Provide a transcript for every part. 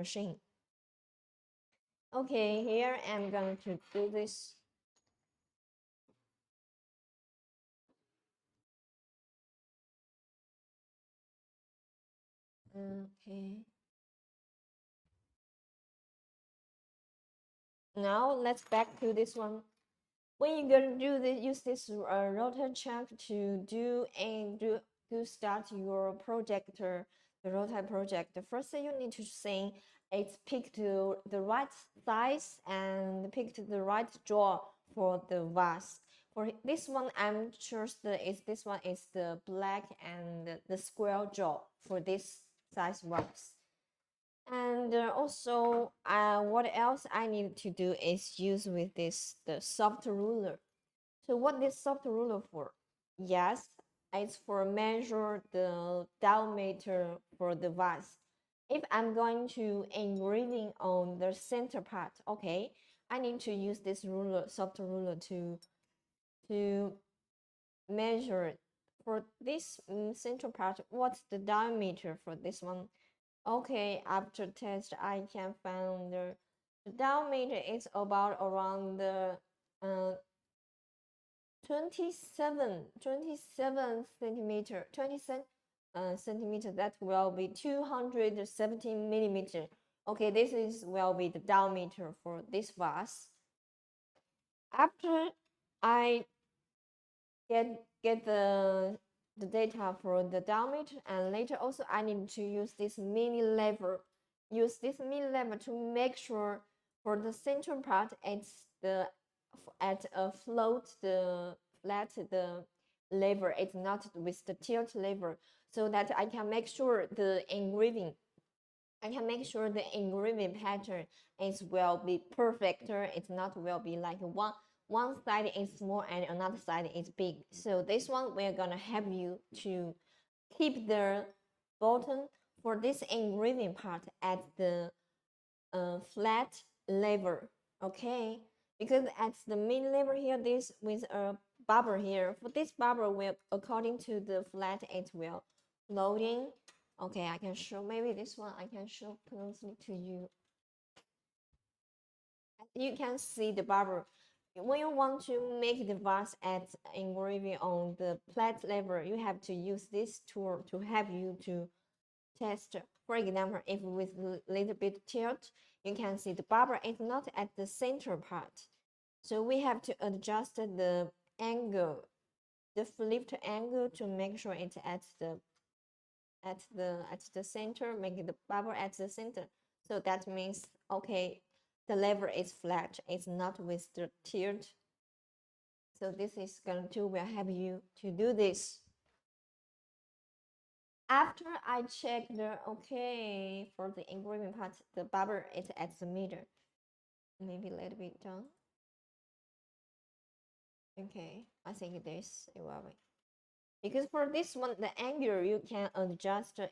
machine. Okay, here I'm going to do this. Okay. Now let's back to this one. When you're gonna do this, use this rotor check to start your projector, the rotor project. The first thing you need to say is pick to the right size and pick to the right jaw for the vase. For this one, I'm sure this one is the black and the square jaw for this size vase. And also, what else I need to do is use with the soft ruler. So what this soft ruler for? Yes, it's for measure the diameter for the vase. If I'm going to engraving on the center part, okay, I need to use this ruler, soft ruler to measure it. For this center part, what's the diameter for this one? Okay, after test, I can find the diameter is about around the 27 centimeter, 27 centimeter. That will be 270 millimeter. Okay, this is will be the diameter for this vase. After I get the data for the diameter, and later also I need to use this mini lever. Use this mini lever to make sure for the center part it's the at a float the flat the lever. It's not with the tilt lever, so that I can make sure the engraving. I can make sure the engraving pattern is will be perfect. It's not will be like one side is small and another side is big. So this one we're gonna help you to keep the button for this engraving part at the flat lever. Okay, because at the main lever here, this with a bubble here. For this bubble will according to the flat it will floating. Okay, I can show maybe this one I can show closely to you. You can see the bubble. When you want to make the vase at engraving on the flat lever, you have to use this tool to help you to test. For example, if with a little bit tilt, you can see the bubble is not at the center part. So we have to adjust the angle, the flipped angle to make sure it's at the center, make the bubble at the center. So that means okay, the lever is flat, it's not with the tilt. So this is going to will help you to do this. After I check the okay for the engraving part, the bubble is at the middle. Maybe a little bit down. Okay, I think this it will be. Because for this one, the angle you can adjust it.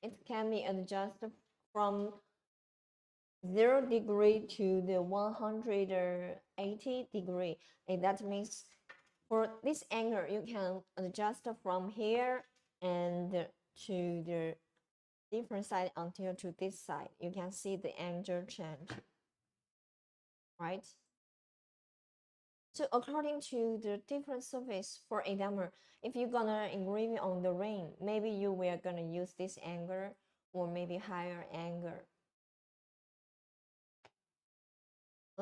It can be adjusted from 0 degree to the 180 degree. And that means for this angle, you can adjust from here and to the different side until to this side. You can see the angle change, right? So according to the different surface, for example, if you're gonna engrave on the ring, maybe you will gonna use this angle or maybe higher angle.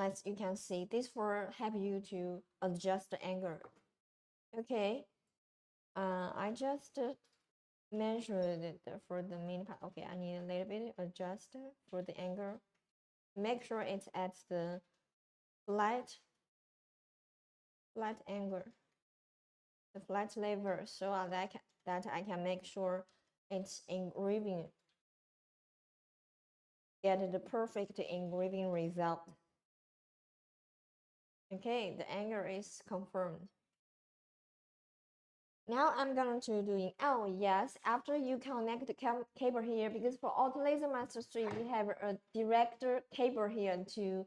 As you can see, this will help you to adjust the angle. Okay, I just measured it for the main part. Okay, I need a little bit adjust for the angle. Make sure it's at the flat angle, the flat lever, so that I can make sure it's engraving, get the perfect engraving result. Okay, the angle is confirmed. Now I'm going to doing, oh yes, after you connect the cable here, because for Auto Laser Master 3, we have a direct cable here to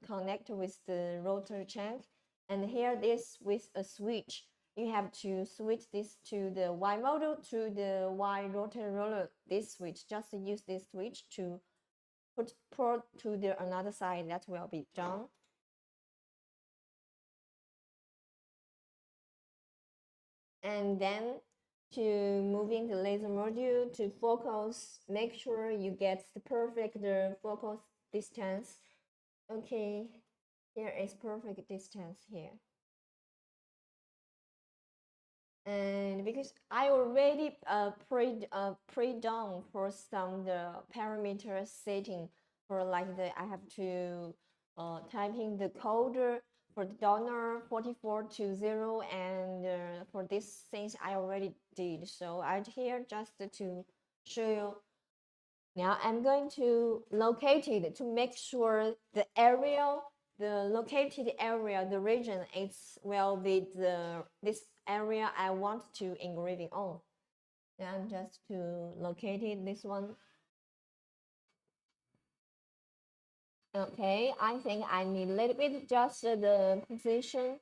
connect with the rotor shank. And here this with a switch. You have to switch this to the Y model to the Y rotor roller. This switch, just use this switch to put to the another side, that will be done. And then to moving the laser module to focus, make sure you get the perfect focus distance. Okay, here is perfect distance here. And because I already pre done for some the parameter setting for like I have to type in the code for the donor 4420, and for these things I already did. So I'm here just to show you. Now I'm going to locate it to make sure the area, the located area, the region, it's will be this area I want to engraving on. And just to locate it, this one. Okay, I think I need a little bit just the position.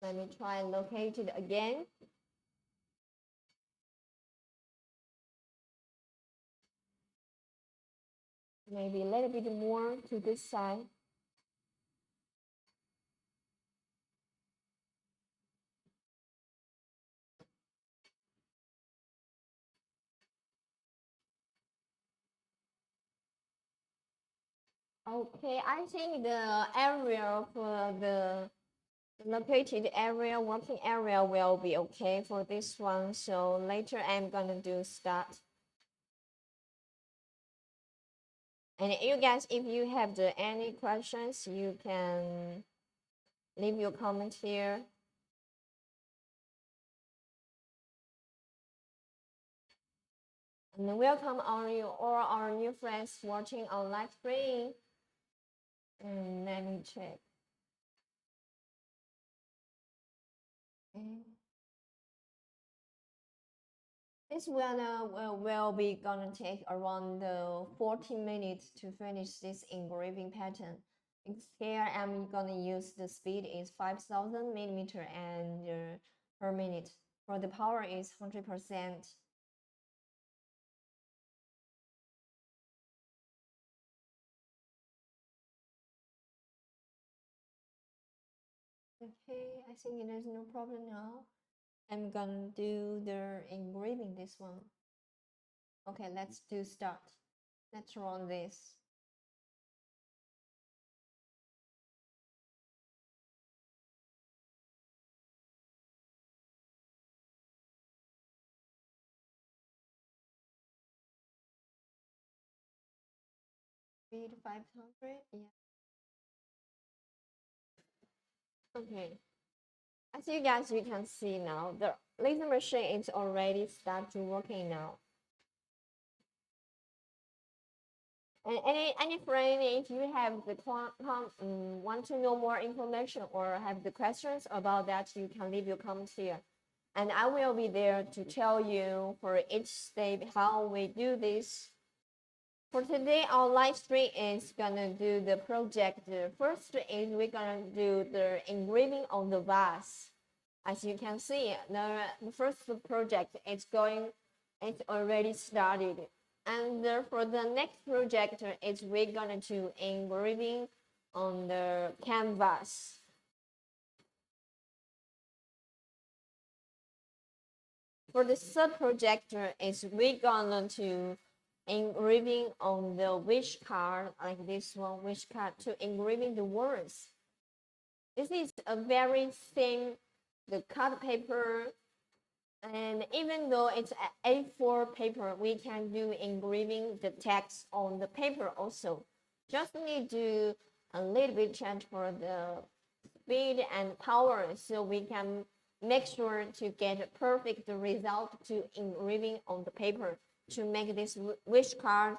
Let me try and locate it again. Maybe a little bit more to this side. Okay, I think the area for the located area, working area will be okay for this one. So later I'm gonna do start. And you guys, if you have any questions, you can leave your comment here. And welcome all our new friends watching our live stream. And let me check. This one will be gonna take around 40 minutes to finish this engraving pattern. Here I'm gonna use the speed is 5,000 millimeter and per minute. For the power is 100%. Okay, I think there's no problem now. I'm gonna do the engraving this one. Okay, let's do start. Let's run this. Speed 500, yeah. Okay. As you guys you can see now, the laser machine is already start to working now. And any friend, if you have the want to know more information or have the questions about that, you can leave your comments here, and I will be there to tell you for each step how we do this. For today, our live stream is gonna do the project. The first is we're gonna do the engraving on the vase. As you can see, the first project is it's already started. And for the next project is we're gonna do engraving on the canvas. For the third project is we're gonna to engraving on the wish card, like this one, wish card, to engraving the words. This is a very thin, the cut paper, and even though it's A4 paper, we can do engraving the text on the paper also. Just need to a little bit change for the speed and power, so we can make sure to get a perfect result to engraving on the paper to make this wish card.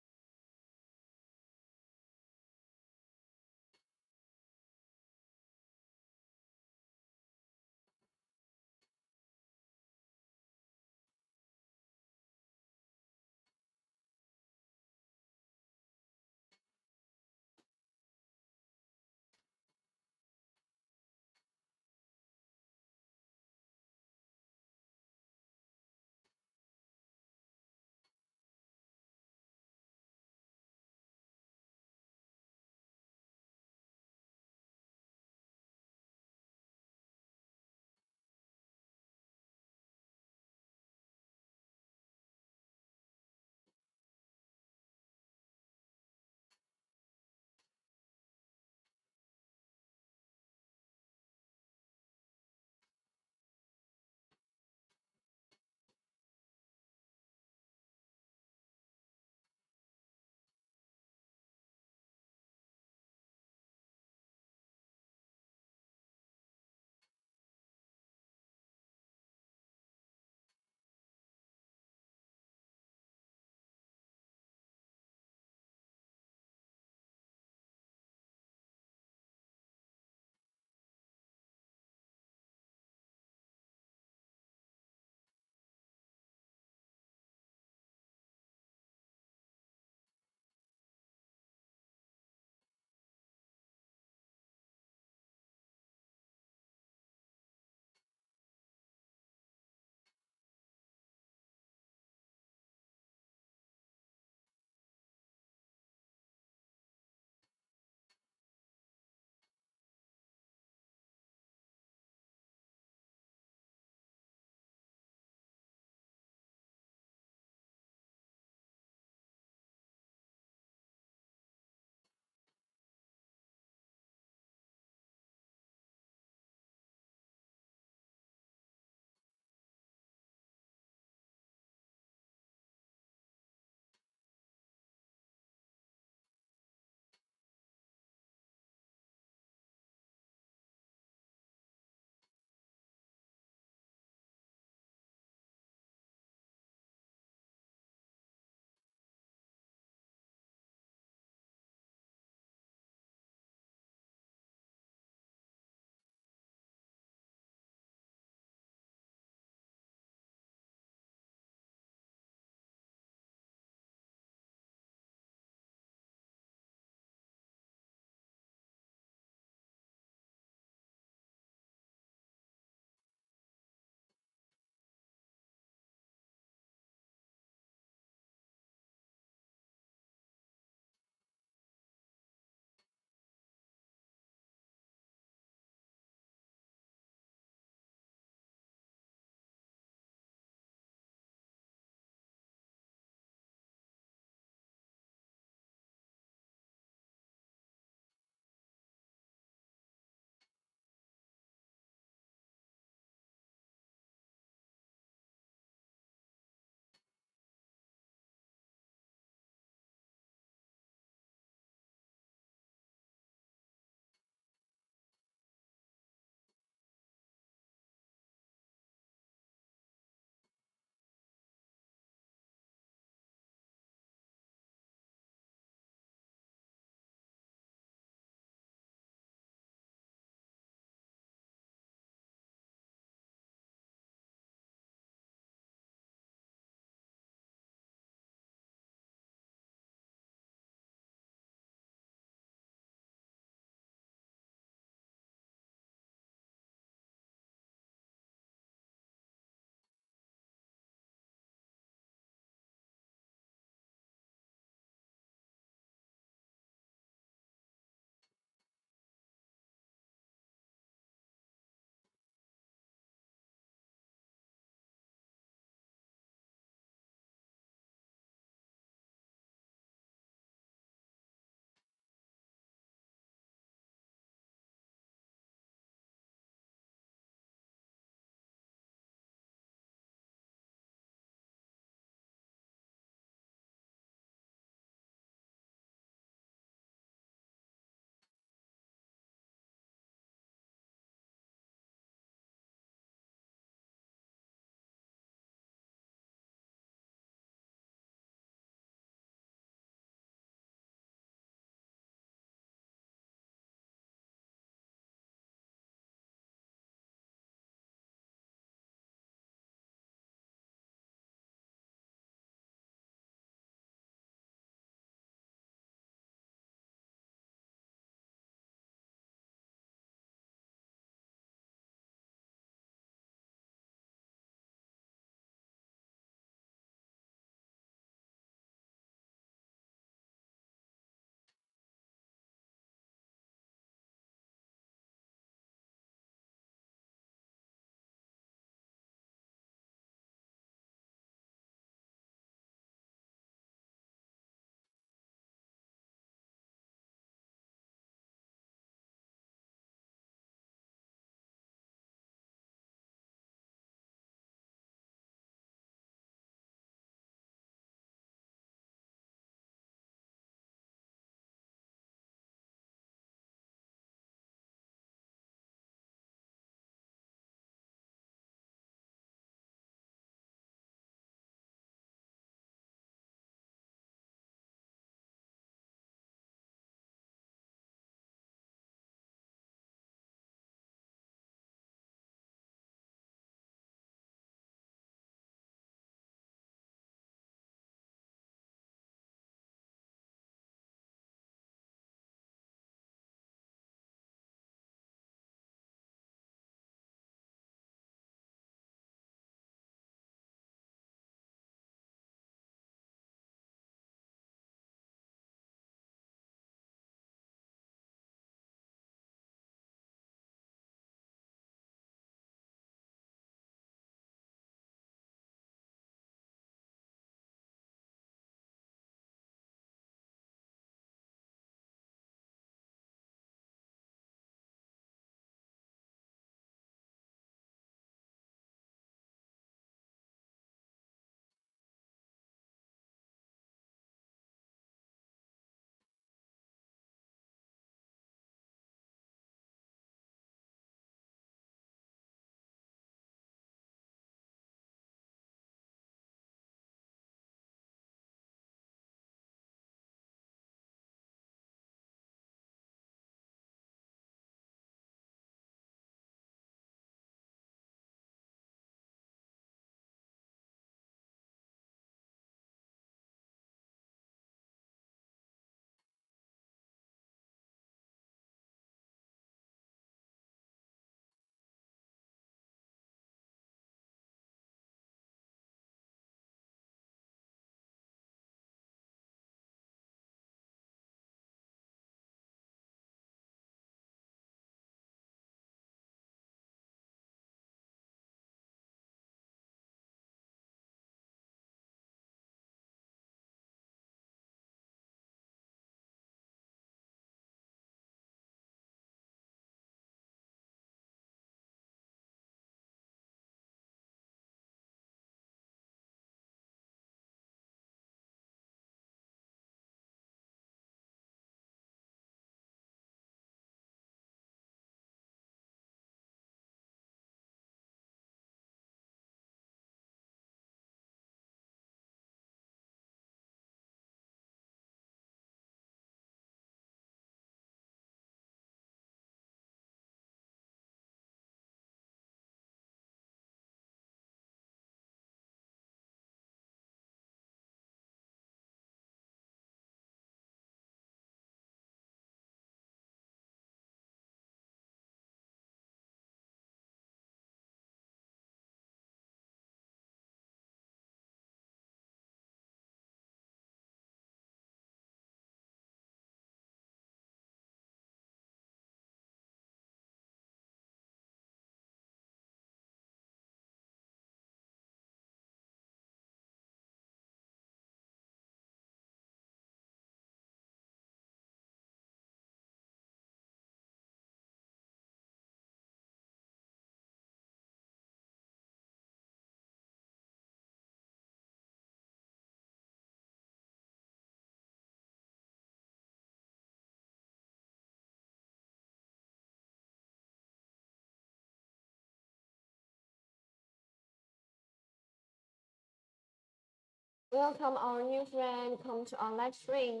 Welcome our new friend, come to our live stream.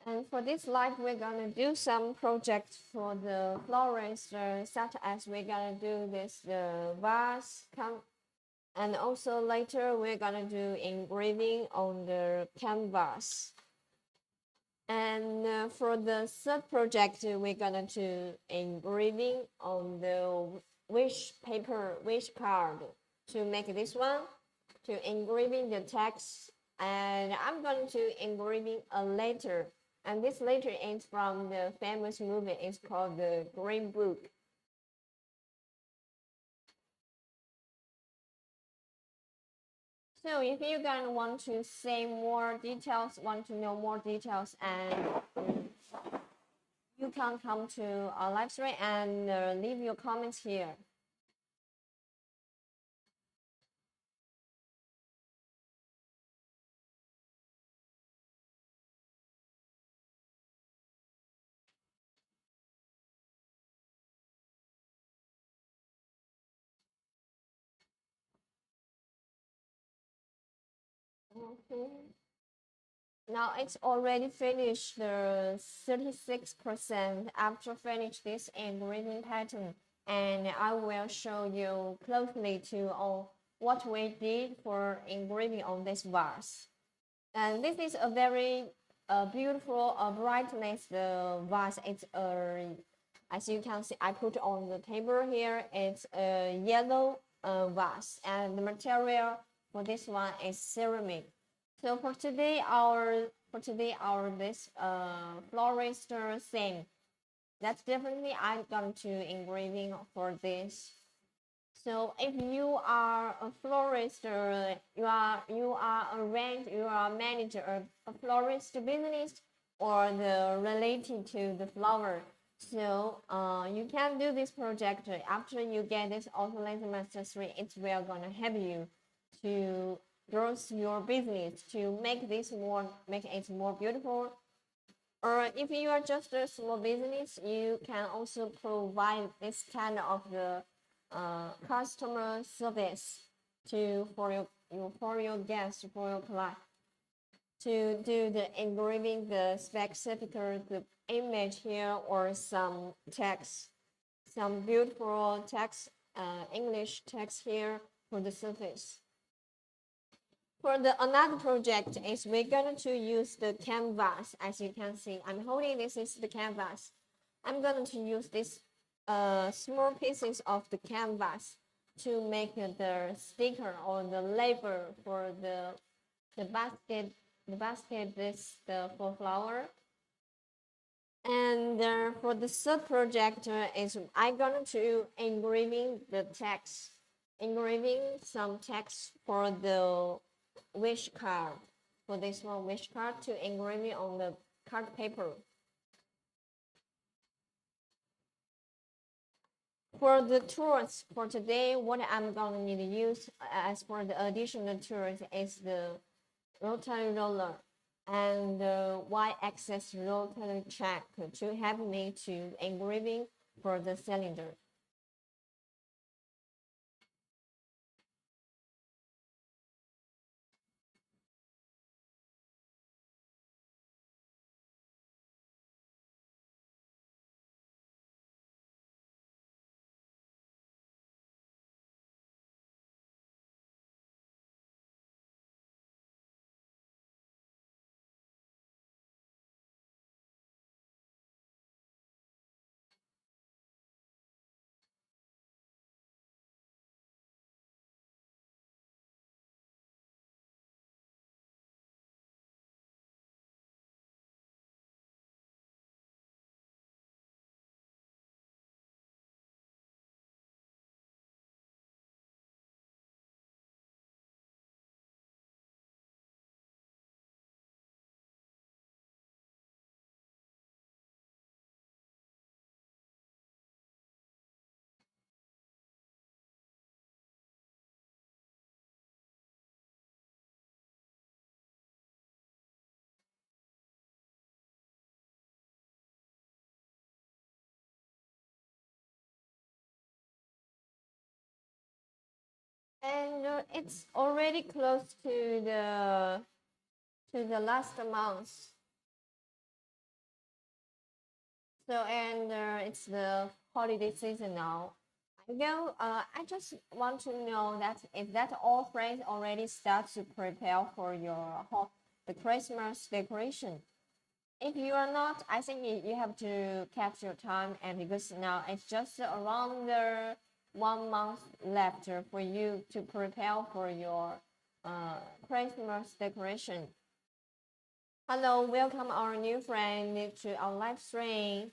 And for this live, we're gonna do some projects for the florist, such as we're gonna do this the vase, and also later we're gonna do engraving on the canvas. And for the third project, we're gonna do engraving on the wish paper, wish card to make this one, to engraving the text. And I'm going to engraving a letter. And this letter is from the famous movie. It's called the Green Book. So if you guys want to say more details, want to know more details, and you can come to our live stream and leave your comments here. Okay. Now it's already finished the 36% after finish this engraving pattern, and I will show you closely to all what we did for engraving on this vase. And this is a very beautiful brightness vase. It's as you can see, I put on the table here. It's a yellow vase, and the material for this one is ceramic. So for today, our this florist theme. That's definitely I'm going to engraving for this. So if you are a florist, or you are a rent, you are a manager of a florist business, or the related to the flower. So you can do this project after you get this Auto Master 3. It's will gonna help you to grow your business, to make it more beautiful. Or if you are just a small business, you can also provide this kind of the customer service for your guests, for your client, to do the engraving the specific the image here, or some text, some beautiful text, English text here for the surface. For the another project is we're going to use the canvas. As you can see, I'm holding this is the canvas. I'm going to use this small pieces of the canvas to make the sticker or the label for the basket. The basket is the for flower. And for the third project is I'm going to engraving the text, engraving some text for the wish card. For this one, wish card to engrave it on the card paper. For the tools for today, what I'm going to need to use as for the additional tools is the rotary roller and the y-axis rotary track to help me to engraving for the cylinder. And it's already close to the last month. So and it's the holiday season now. I just want to know that if that all friends already start to prepare for the Christmas decoration. If you are not, I think you have to catch your time, and because now it's just around the 1 month left for you to prepare for your Christmas decoration. Hello, welcome our new friend to our live stream.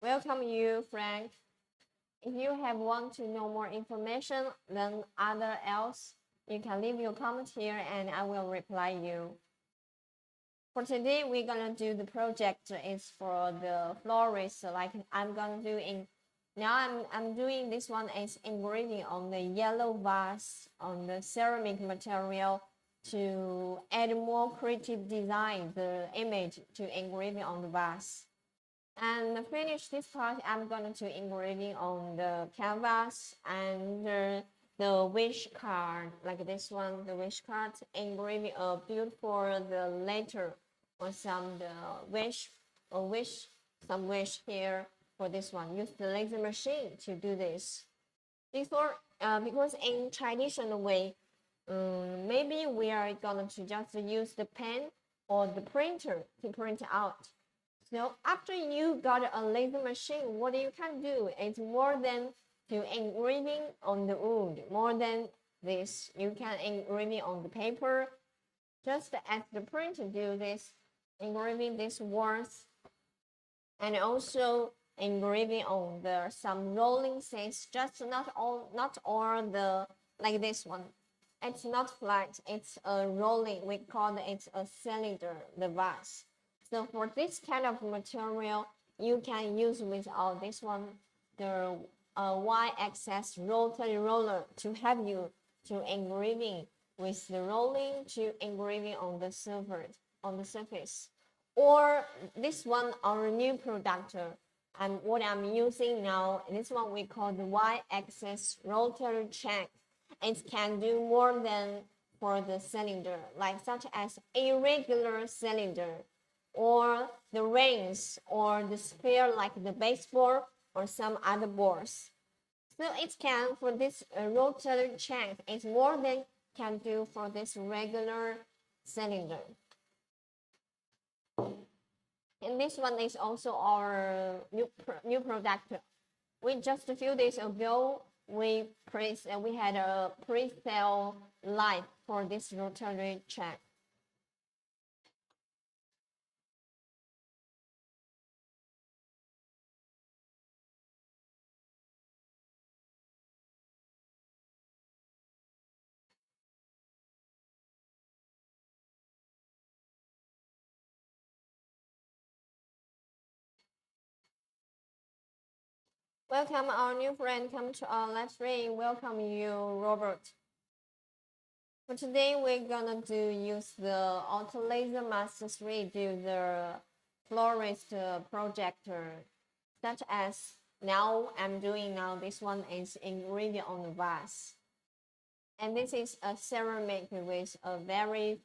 Welcome you, Frank. If you have want to know more information than other else, you can leave your comment here and I will reply you. For today, we're gonna do the project is for the florist. Like I'm gonna do in now I'm doing this one is engraving on the yellow vase on the ceramic material to add more creative design the image to engraving on the vase. And finish this part, I'm going to engraving on the canvas and the wish card, like this one, the wish card, engraving a beautiful the letter or some the wish or wish, some wish here for this one. Use the laser machine to do this. Because in traditional way, maybe we are going to just use the pen or the printer to print out. So after you got a laser machine, what you can do is more than to engraving on the wood, more than this, you can engraving on the paper, just as the printer do this, engraving these words, and also engraving on the some rolling things, just not all the like this one. It's not flat, it's a rolling, we call it a cylinder, the vase. So for this kind of material, you can use without this one, the y-axis rotary roller to help you to engraving with the rolling to engraving on the surface. Or this one, our new product, and what I'm using now, this one we call the y-axis rotary check. It can do more than for the cylinder, like such as irregular cylinder, or the rings, or the sphere like the baseball or some other balls. So it can, for this rotary check, it's more than can do for this regular cylinder. And this one is also our new product. We just a few days ago, we had a pre-sale live for this rotary check. Welcome our new friend, come to our live stream. Welcome you, Robert. For today, we're gonna use the Auto Laser Master 3 do the florist projector, such as now I'm doing now. This one is engraving on the vase, and this is a ceramic with a very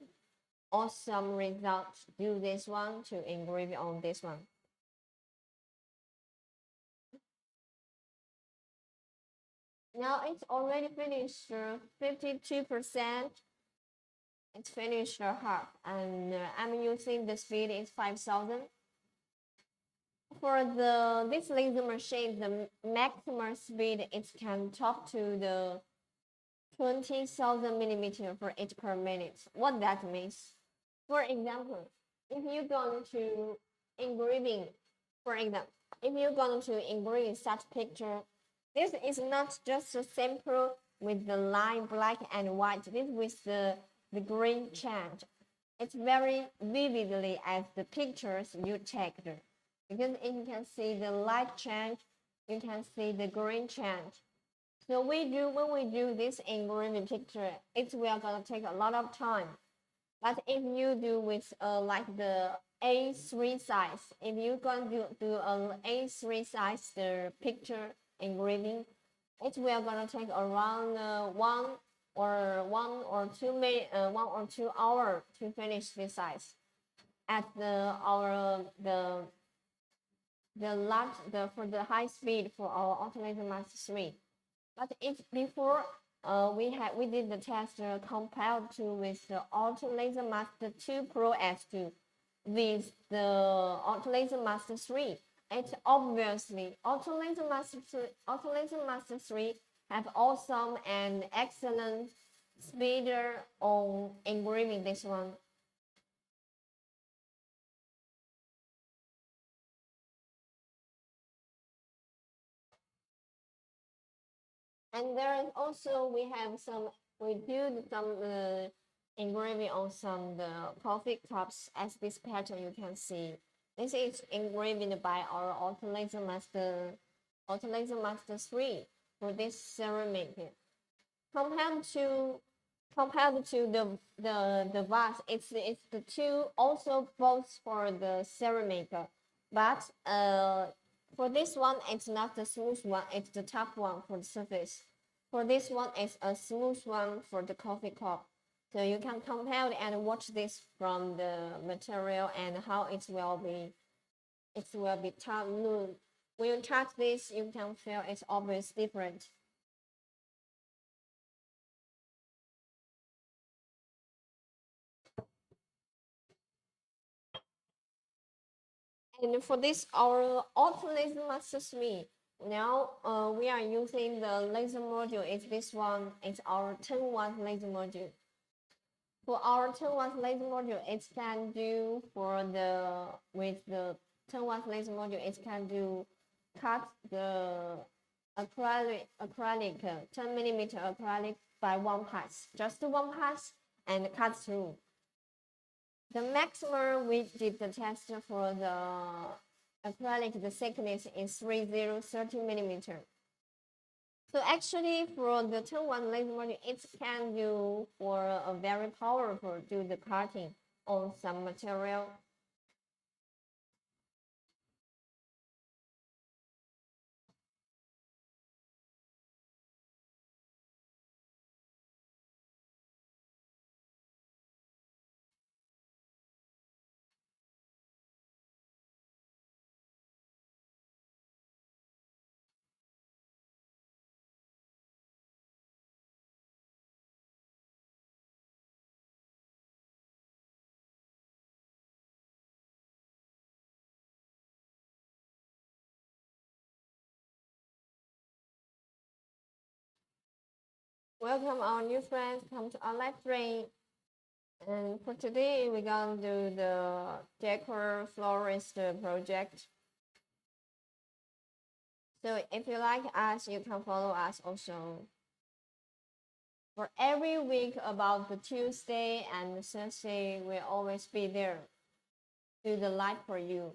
awesome result. Do this one to engrave on this one. Now it's already finished 52%. It's finished half, and I'm using the speed is 5,000. For this laser machine, the maximum speed it can talk to the 20,000 millimeter for each per minute. What that means? For example, if you're going to engraving, for example, if you're going to engrave such picture, this is not just a simple with the line black and white. This with the green change. It's very vividly as the pictures you take, because you can see the light change, you can see the green change. So when we do this engraving picture, it will gonna take a lot of time. But if you do with like the A3 size, if you gonna do an A3 size the picture engraving, it will gonna take around 1 or 2 hours to finish this size at for the high speed for our Autolaser Master 3. But if before we did the test compared to with the Autolaser Master 2 Pro S2 with the Autolaser Master 3. It's obviously Autolaser Master 3 have awesome and excellent speeder on engraving this one. And there is also we do some engraving on some the coffee cups as this pattern you can see. This is engraved by our Autolaser Master 3 for this ceramic. Compared to the vase, it's the two also both for the ceramic, but for this one it's not the smooth one, it's the tough one for the surface. For this one it's a smooth one for the coffee cup. So you can compare and watch this from the material and how it will be tough. When you touch this, you can feel it's always different. And for this, our auto laser master 3. Now we are using the laser module. It's this one. It's our 10-watt laser module. For our 10-watt laser module, it can do with the 10-watt laser module, it can do cut the acrylic 10 millimeter acrylic by one pass, just one pass, and cut through. The maximum we did the test for the acrylic, the thickness is 30 millimeter. So actually for the 10-watt laser module, it can do for a very powerful do the cutting on some material. Welcome our new friends, come to our live stream. And for today, we're gonna do the decor florist project. So if you like us, you can follow us also. For every week about the Tuesday and Thursday, we'll always be there. Do the live for you.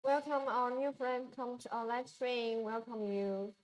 Welcome our new friend. Come to our live stream. Welcome you.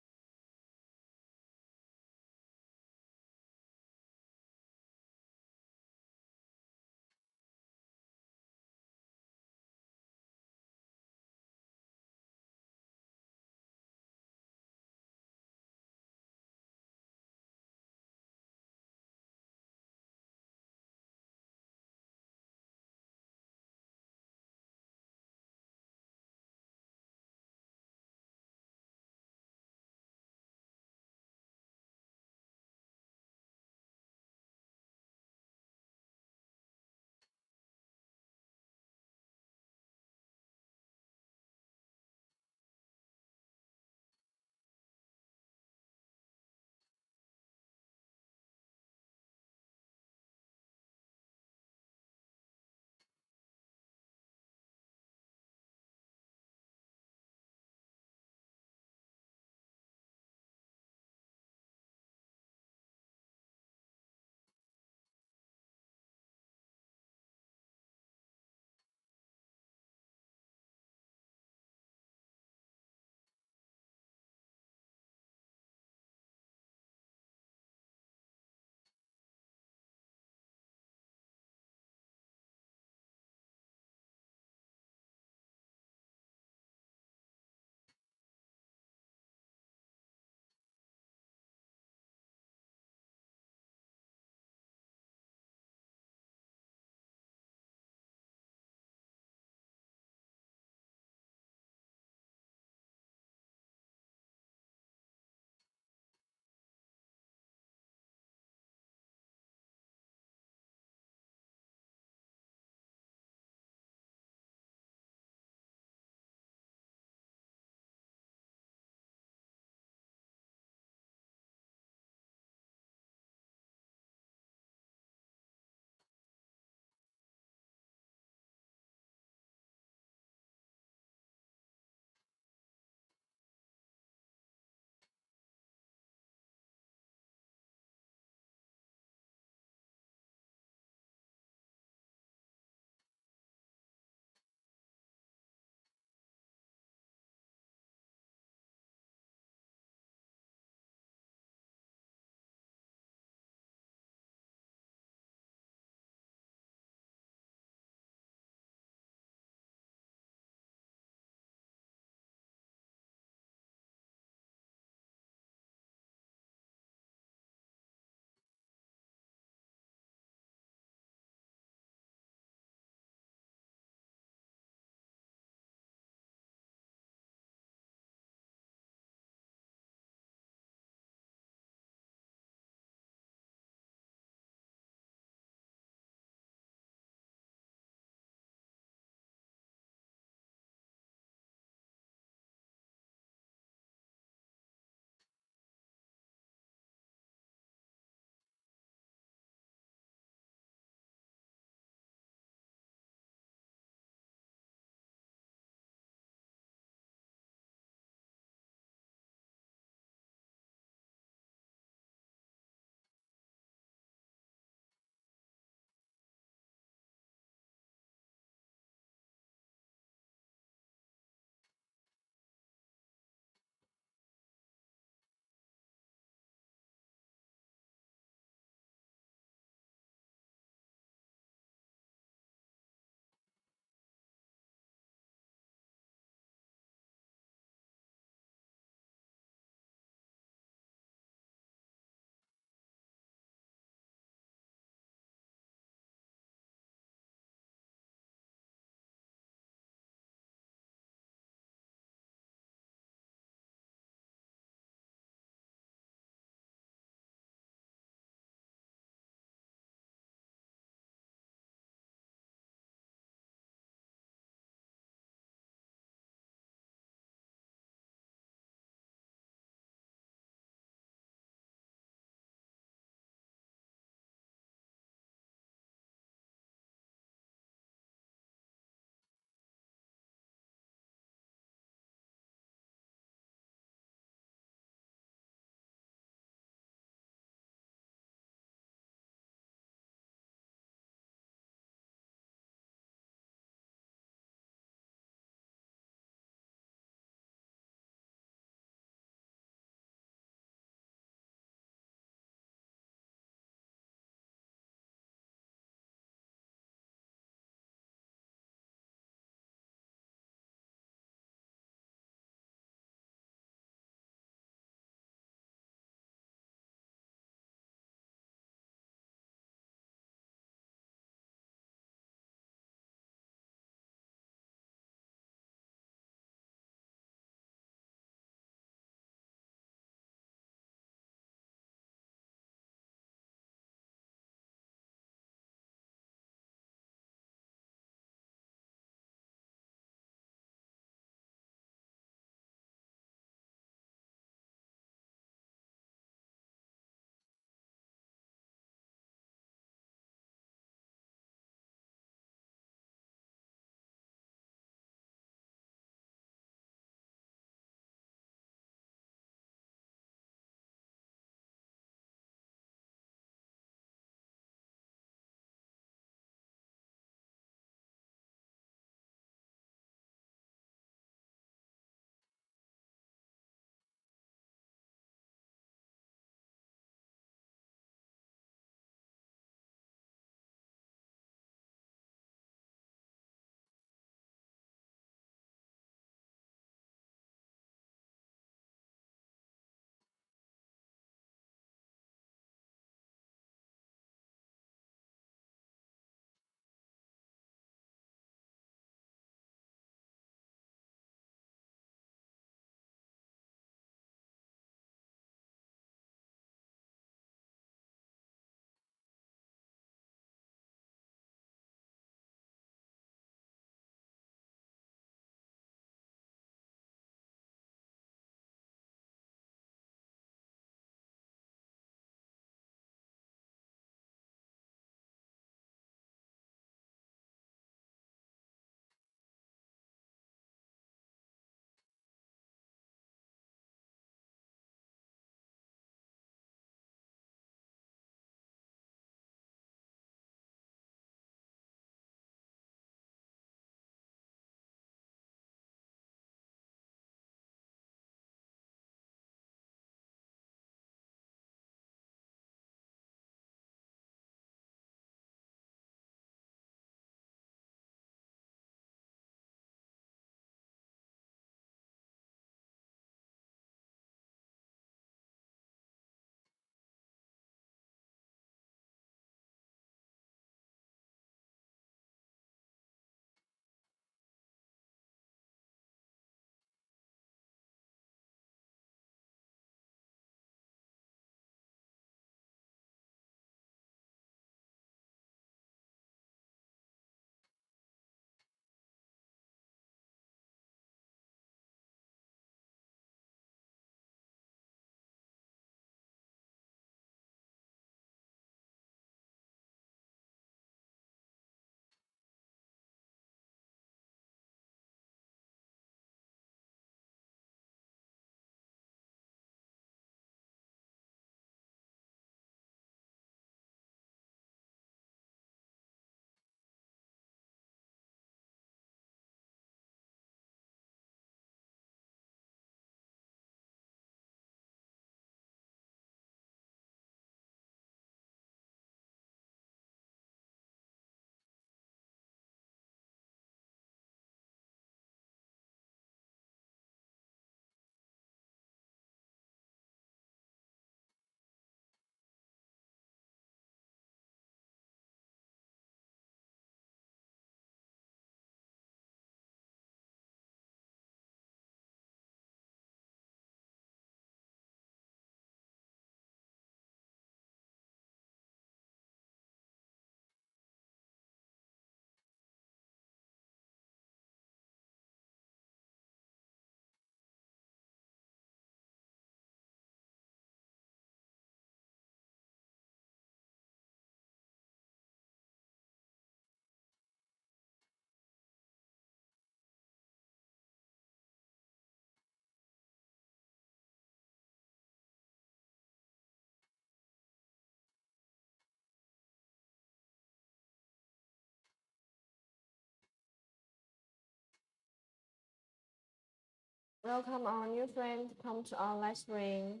Welcome our new friend. Come to our live stream.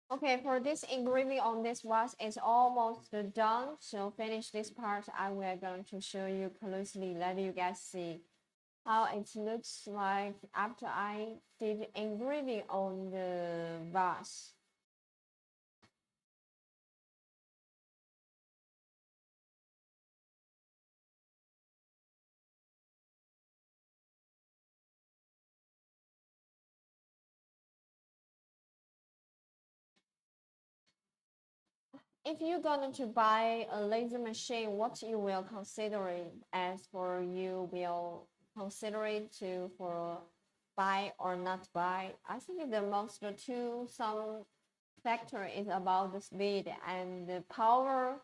Okay, for this engraving on this vase is almost done. So finish this part. I will going to show you closely. Let you guys see how it looks like after I did engraving on the vase. If you're going to buy a laser machine, what you will consider it as for you will consider it to for buy or not buy. I think the most two some factor is about the speed and the power.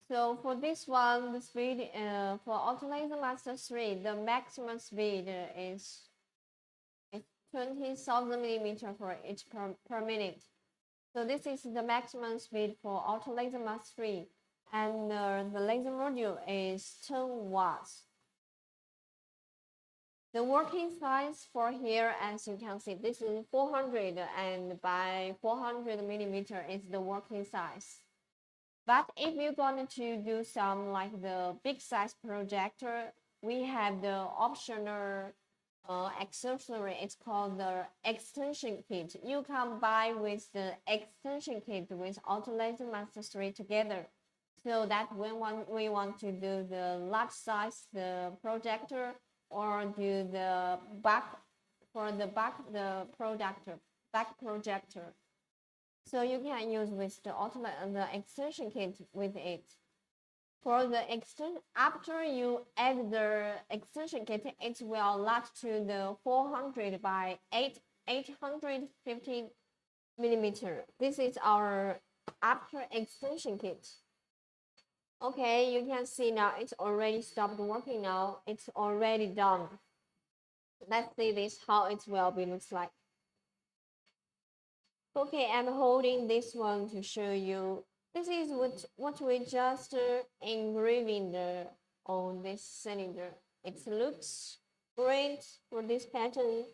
So for this one, the speed for Auto Laser Master 3, the maximum speed is 20,000 millimeter for each per minute. So this is the maximum speed for Auto Laser Master 3, and the laser module is 10 watts. The working size for here, as you can see, this is 400 and by 400 millimeter is the working size. But if you're going to do some like the big size projector, we have the optional accessory. It's called the extension kit. You can buy with the extension kit with Auto Laser Master 3 together. So that when we want to do the large size the projector or do the back for the back the projector back projector. So you can use with the extension kit with it. For the extension, after you add the extension kit, it will last to the 400 by 850 millimeter. This is our after extension kit. Okay, you can see now it's already stopped working now. It's already done. Let's see this how it will be looks like. Okay, I'm holding this one to show you. This is what we just engraving on this cylinder. It looks great for this pattern.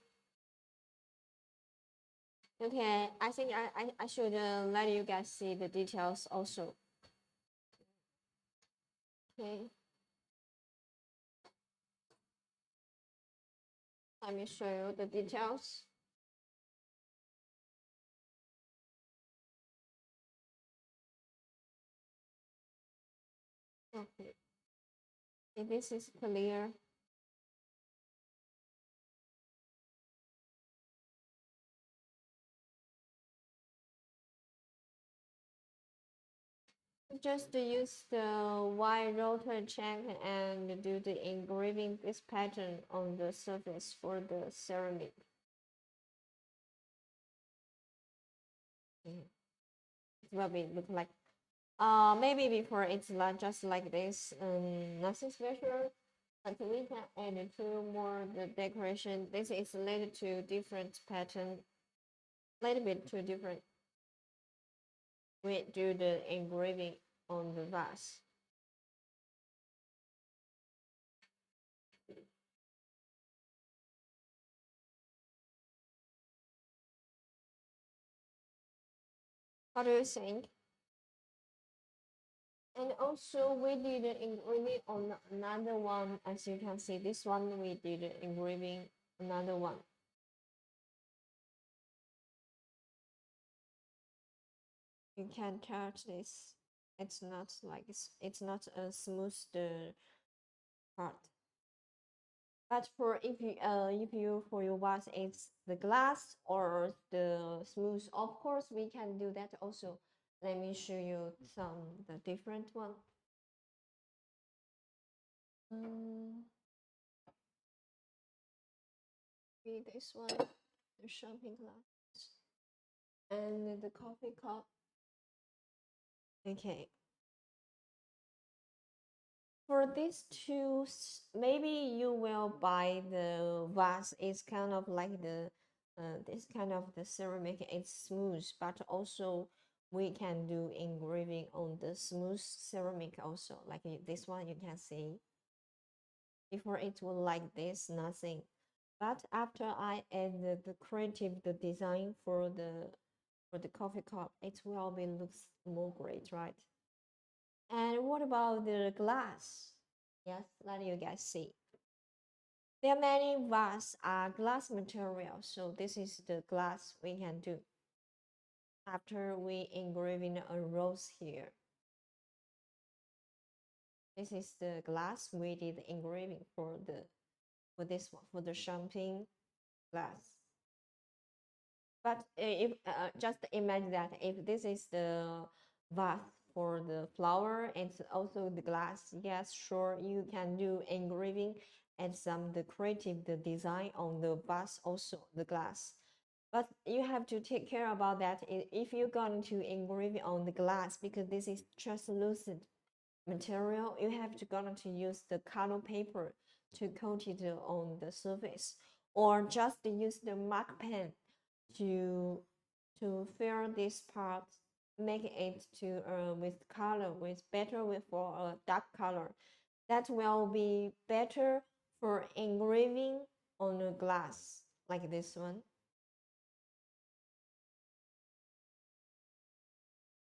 Okay, I think I should let you guys see the details also. Okay. Let me show you the details. Okay. If this is clear. Just use the Y rotor check and do the engraving this pattern on the surface for the ceramic. It will be look like maybe before it's like just like this, nothing special. But we can add two more the decoration. This is related to different pattern, little bit to different. We do the engraving on the vase. What do you think? And also we did engraving on another one. As you can see, this one we did engraving another one. You can touch this. It's not like it's not a smooth part. But for if you for your vase it's the glass or the smooth, of course we can do that also. Let me show you some the different one. Be this one, the champagne glass, and the coffee cup. Okay. For these two, maybe you will buy the vase. It's kind of like the this kind of the ceramic. It's smooth, but also we can do engraving on the smooth ceramic also, like this one you can see. Before it was like this, nothing. But after I add the creative the design for the coffee cup, it will be looks more great, right? And what about the glass? Yes, let you guys see. There are many vases are glass material, so this is the glass we can do. After we engraving a rose here. This is the glass we did engraving for this one, for the champagne glass. But if just imagine that if this is the vase for the flower, it's also the glass. Yes, sure, you can do engraving and some the creative the design on the vase, also the glass. But you have to take care about that if you're going to engrave on the glass, because this is translucent material, you have to gonna to use the color paper to coat it on the surface, or just use the mark pen to fill this part, make it to with color, with better with for a dark color. That will be better for engraving on a glass like this one.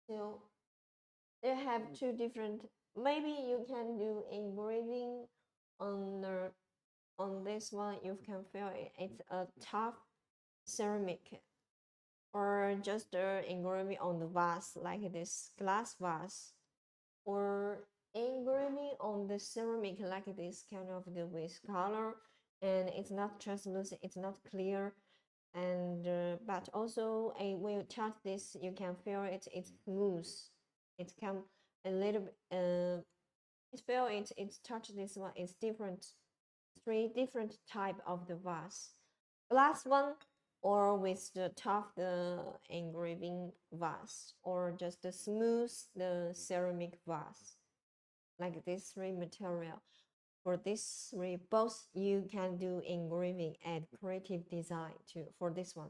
So they have two different. Maybe you can do engraving on the on this one. You can feel it. It's a tough ceramic, or just engraving on the vase like this glass vase, or engraving on the ceramic like this kind of the with color, and it's not translucent, it's not clear, and but also when you touch this you can feel it, it's smooth, it can a little bit it feel it touch this one, it's different, three different type of the vase, glass one, or with the top the engraving vase, or just the smooth the ceramic vase, like this three material. For this three, both you can do engraving and creative design too for this one.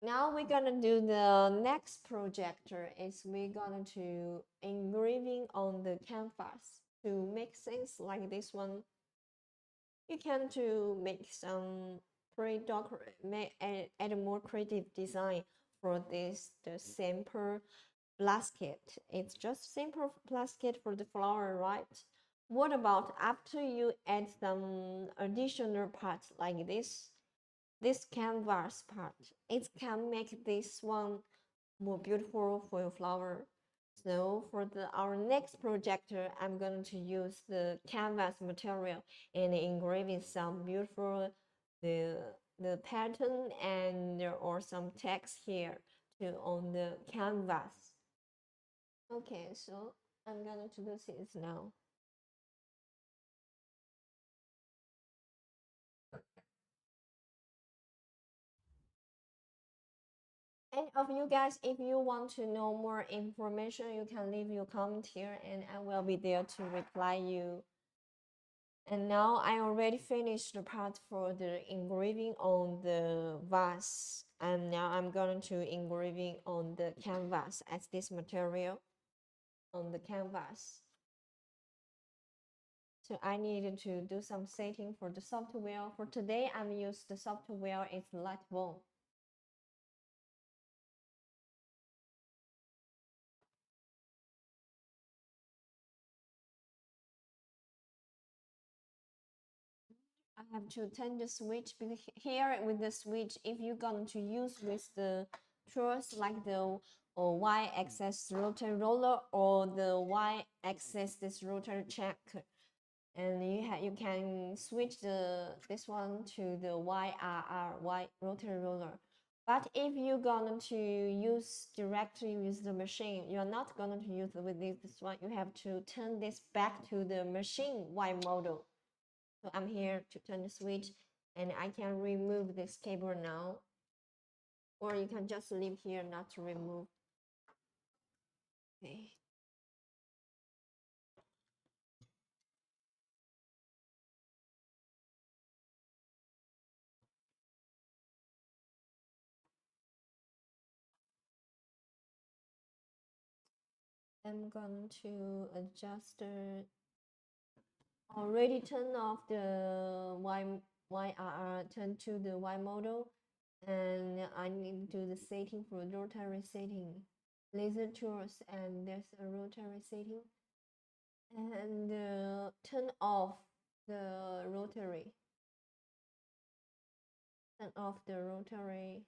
Now we're gonna do the next projector is we're gonna to engraving on the canvas to make things like this one. You can to make some add more creative design for this the simple basket. It's just simple basket for the flower, right? What about after you add some additional parts like this canvas part? It can make this one more beautiful for your flower. So for our next projector, I'm going to use the canvas material and engraving some beautiful the the pattern and or some text here to on the canvas. Okay, so I'm going to do this now. Any of you guys, if you want to know more information, you can leave your comment here and I will be there to reply you. And now I already finished the part for the engraving on the vase. And now I'm going to engraving on the canvas as this material on the canvas. So I needed to do some setting for the software. For today, I'm used the software is Lightroom. I have to turn the switch because here with the switch, if you're going to use with the tools like the or y-axis rotor roller or the y-axis this rotor check, and you can switch this one to the y rotor roller. But if you're going to use directly with the machine, you're not going to use with this one. You have to turn this back to the machine Y model. So I'm here to turn the switch and I can remove this cable now. Or you can just leave here not to remove. Okay. I'm going to adjust already turn off the YRR, turn to the Y model, and I need to do the setting for rotary setting, laser tools, and there's a rotary setting, and turn off the rotary, turn off the rotary.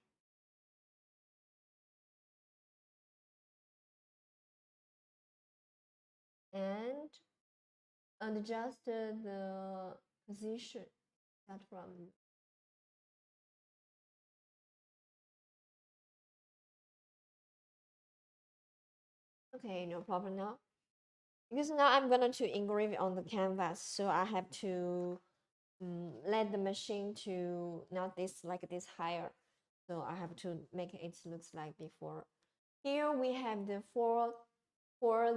And adjust the position that from. Okay, no problem now. Because now I'm gonna to engrave on the canvas, so I have to let the machine to not this like this higher. So I have to make it looks like before. Here we have the for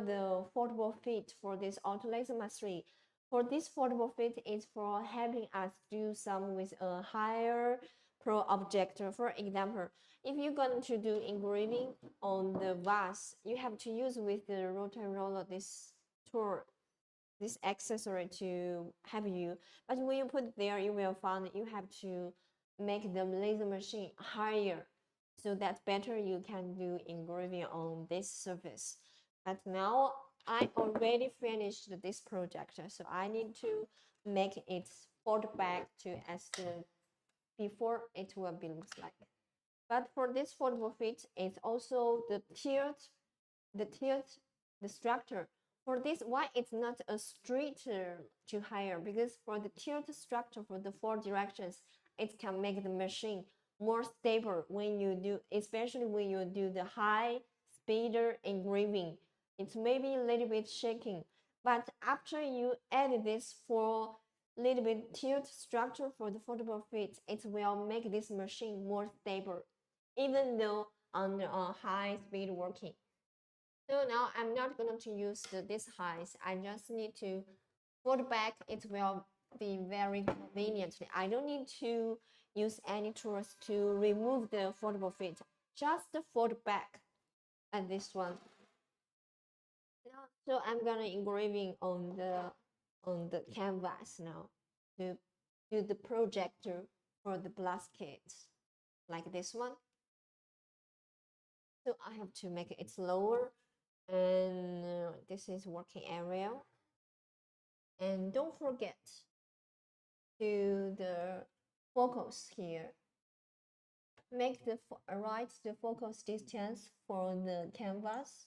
the foldable feet for this auto laser mastery. For this foldable feet is for helping us do some with a higher pro object. For example, if you're going to do engraving on the vase, you have to use with the rotary roller this tool, this accessory to help you. But when you put it there, you will find you have to make the laser machine higher, so that better you can do engraving on this surface. But now I already finished this project, so I need to make it fold back to as the before it will be looks like. But for this foldable feet, it's also the tilt, the structure. For this, why it's not a straighter to higher? Because for the tilt structure for the four directions, it can make the machine more stable when you do, especially when you do the high speeder engraving. It's maybe a little bit shaking, but after you add this for little bit tilt structure for the foldable feet, it will make this machine more stable, even though under a high speed working. So now I'm not going to use this height. I just need to fold back. It will be very convenient. I don't need to use any tools to remove the foldable feet. Just fold back at this one. So I'm gonna engraving on the canvas now to do the projector for the basket like this one. So I have to make it lower, and this is working area. And don't forget to the focus here. Make the right the focus distance for the canvas.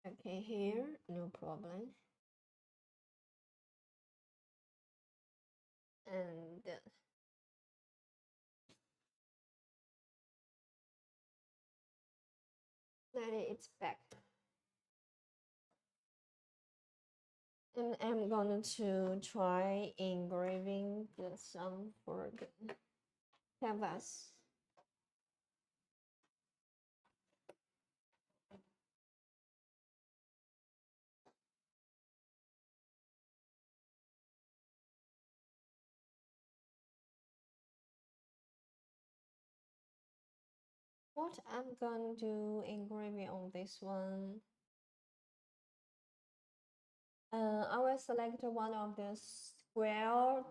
Okay, here, no problem. And let it back. And I'm going to try engraving the some for the canvas. What I'm going to do engraving on this one, I will select one of the square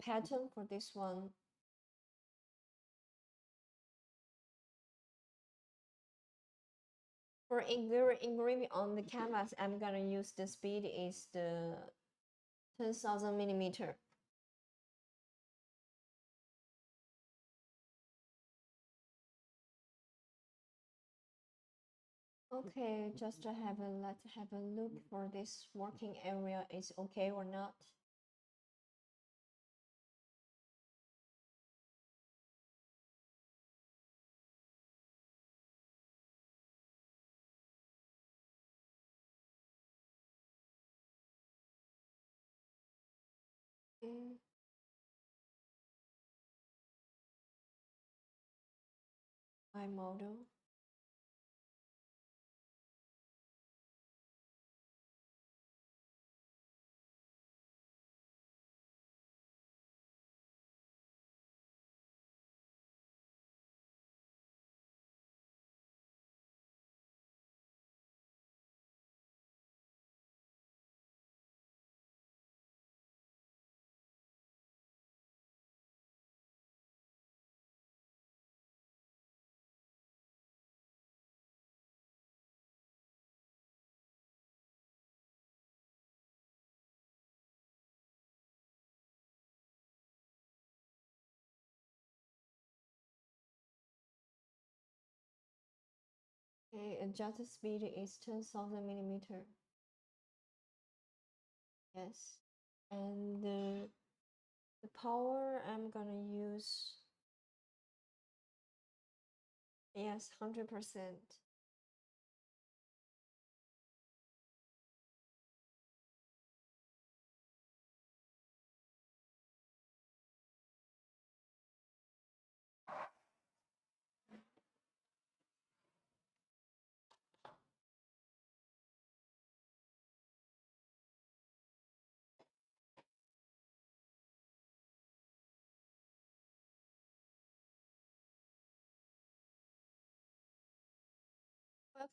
pattern for this one. For engraving on the canvas, I'm gonna use the speed is the 10,000 millimeter. Okay, just to have a let's have a look for this working area is okay or not. Okay. My model. Okay, adjusted speed is 10,000 millimeter. Yes, and the power I'm gonna use, yes, 100%.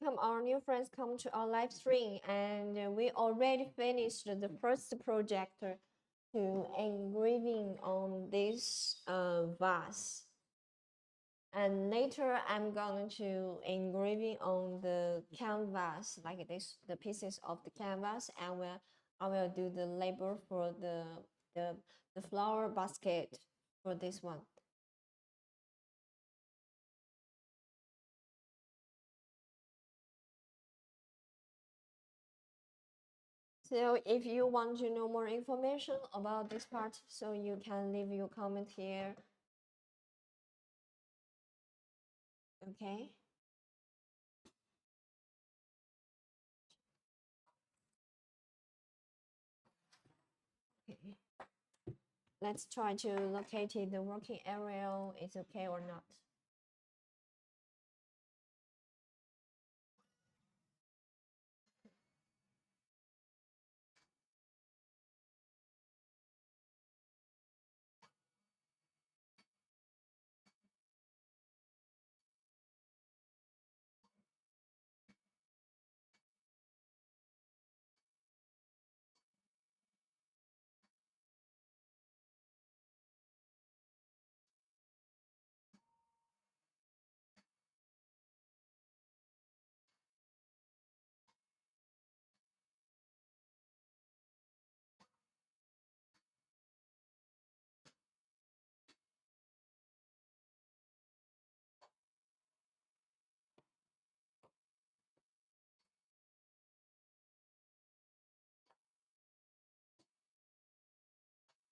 Welcome our new friends come to our live stream, and we already finished the first project to engraving on this vase, and later I'm going to engraving on the canvas like this, the pieces of the canvas, and I will do the label for the flower basket for this one. So if you want to know more information about this part, so you can leave your comment here. Okay. Okay. Let's try to locate the working area. It's okay or not.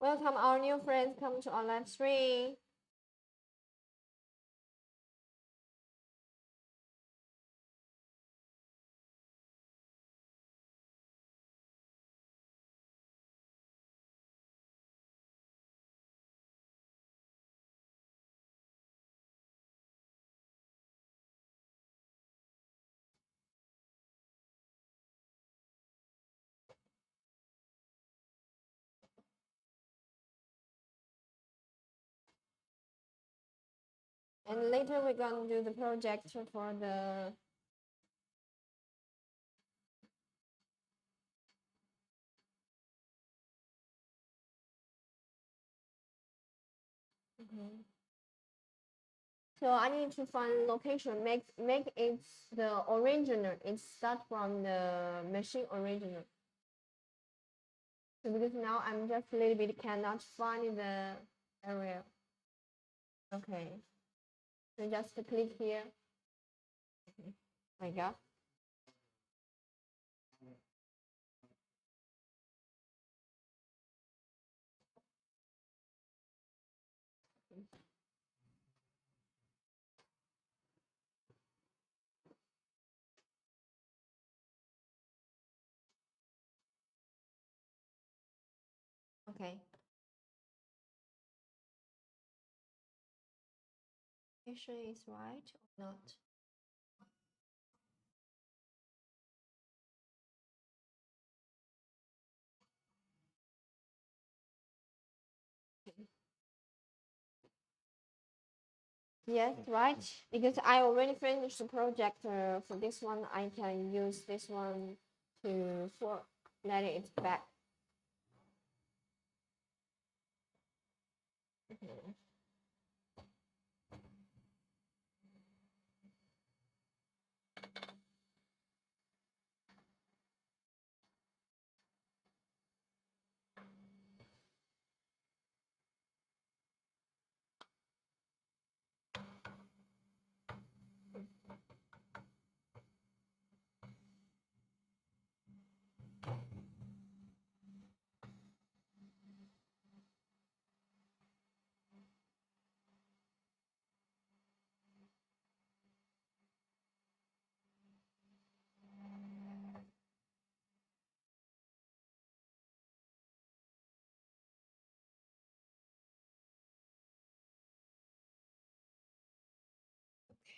Welcome our new friends come to our live stream. And later we're going to do the project for the So I need to find location, make it the original. It start from the machine original. So because now I'm just a little bit cannot find the area. Okay. So just click here. Okay. My God. Okay. Location is right or not? Yes, right. Because I already finished the project for this one. I can use this one to let it back.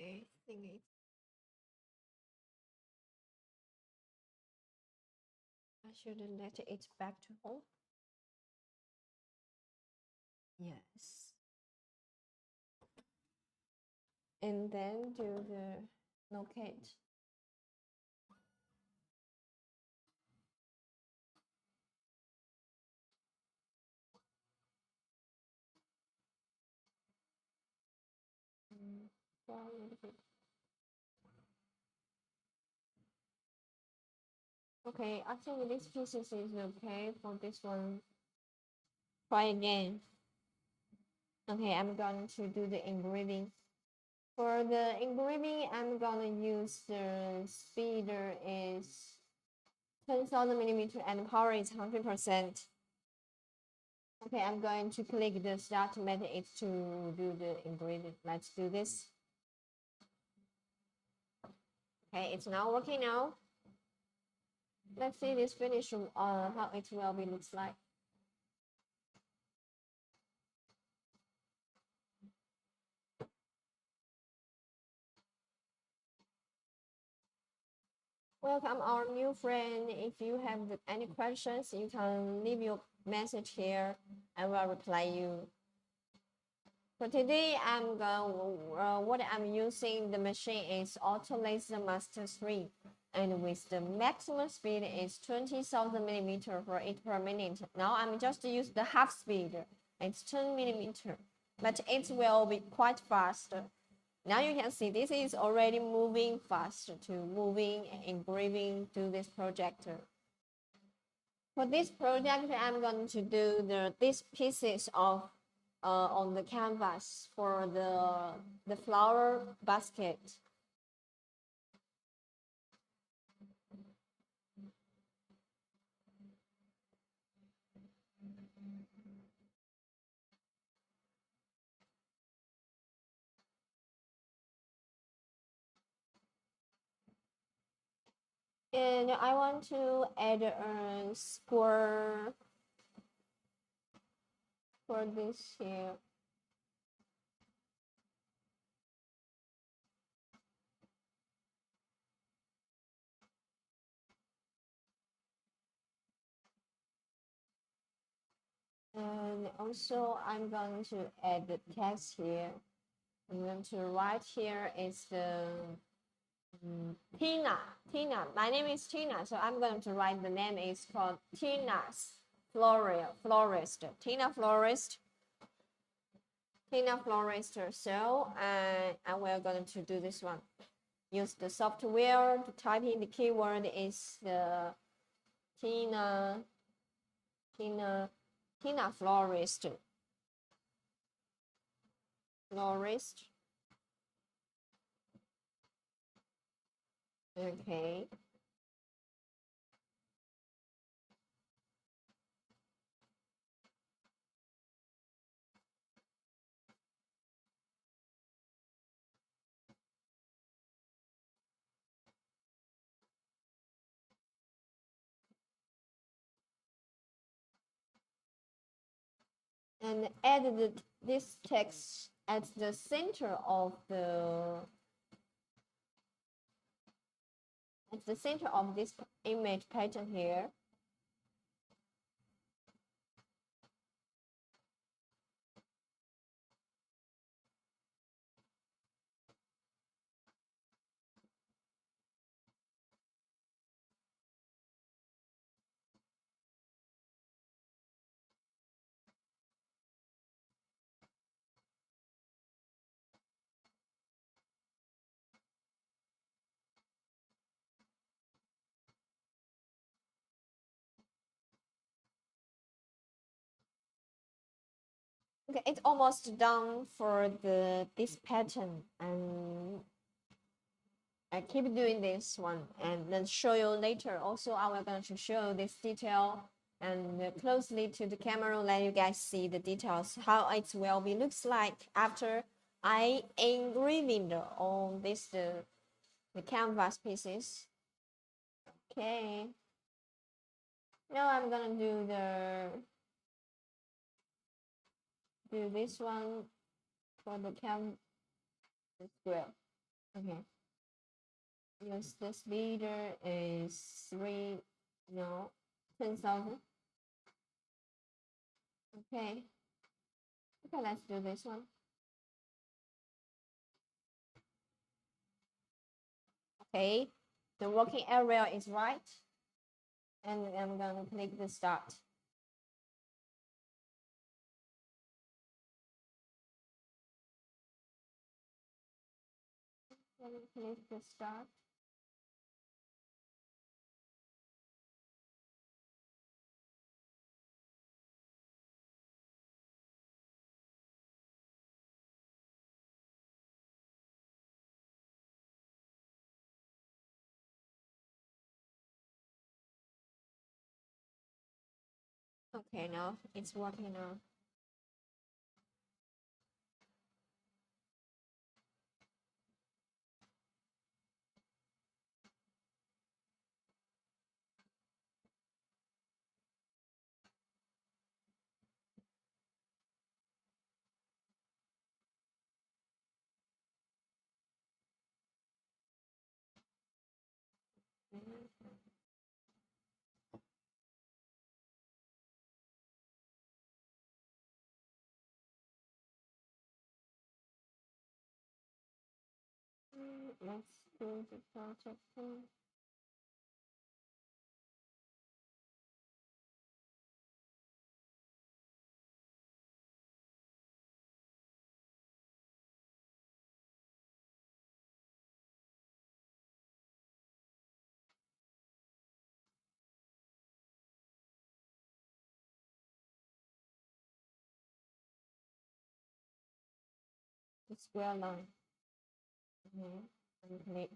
Okay, I think I should let it back to home. Yes. And then do the locate. Well, a little bit. Okay, I think this pieces is okay for this one. Try again. Okay, I'm going to do the engraving. For the engraving, I'm gonna use the speeder is 10,000 millimeter and power is 100%. Okay, I'm going to click the start method to do the engraving. Let's do this. Okay, it's now working now. Let's see this finish, how it will be looks like. Welcome our new friend. If you have any questions, you can leave your message here. I will reply you. For today, what I'm using the machine is Auto Laser Master 3, and with the maximum speed is 20,000 millimeter for it per minute. Now I'm just use the half speed. It's 10 millimeter, but it will be quite fast. Now you can see this is already moving fast to moving and engraving to this projector. For this project, I'm going to do these pieces of on the canvas for the flower basket. And I want to add a square for this here. And also I'm going to add the text here. I'm going to write here is the Tina. My name is Tina, so I'm going to write the name is called Tina's Florist. Tina Florist. Tina Florist. So and we're going to do this one. Use the software to type in the keyword is the Tina Florist. Florist. Okay. And add this text at the center of this image pattern here. Okay, it's almost done for this pattern, and I keep doing this one and then show you later. Also, I will going to show this detail and closely to the camera, let you guys see the details, how it will be looks like after I engraving on this the canvas pieces. Okay. Now I'm gonna do this one for the canvas as well. Okay. Yes, the speeder is 10,000. Okay. Okay, let's do this one. Okay, the working area is right. And I'm gonna click the start. Let me click the start. Okay, now it's working now. Let's do the project thing. The square line. And click.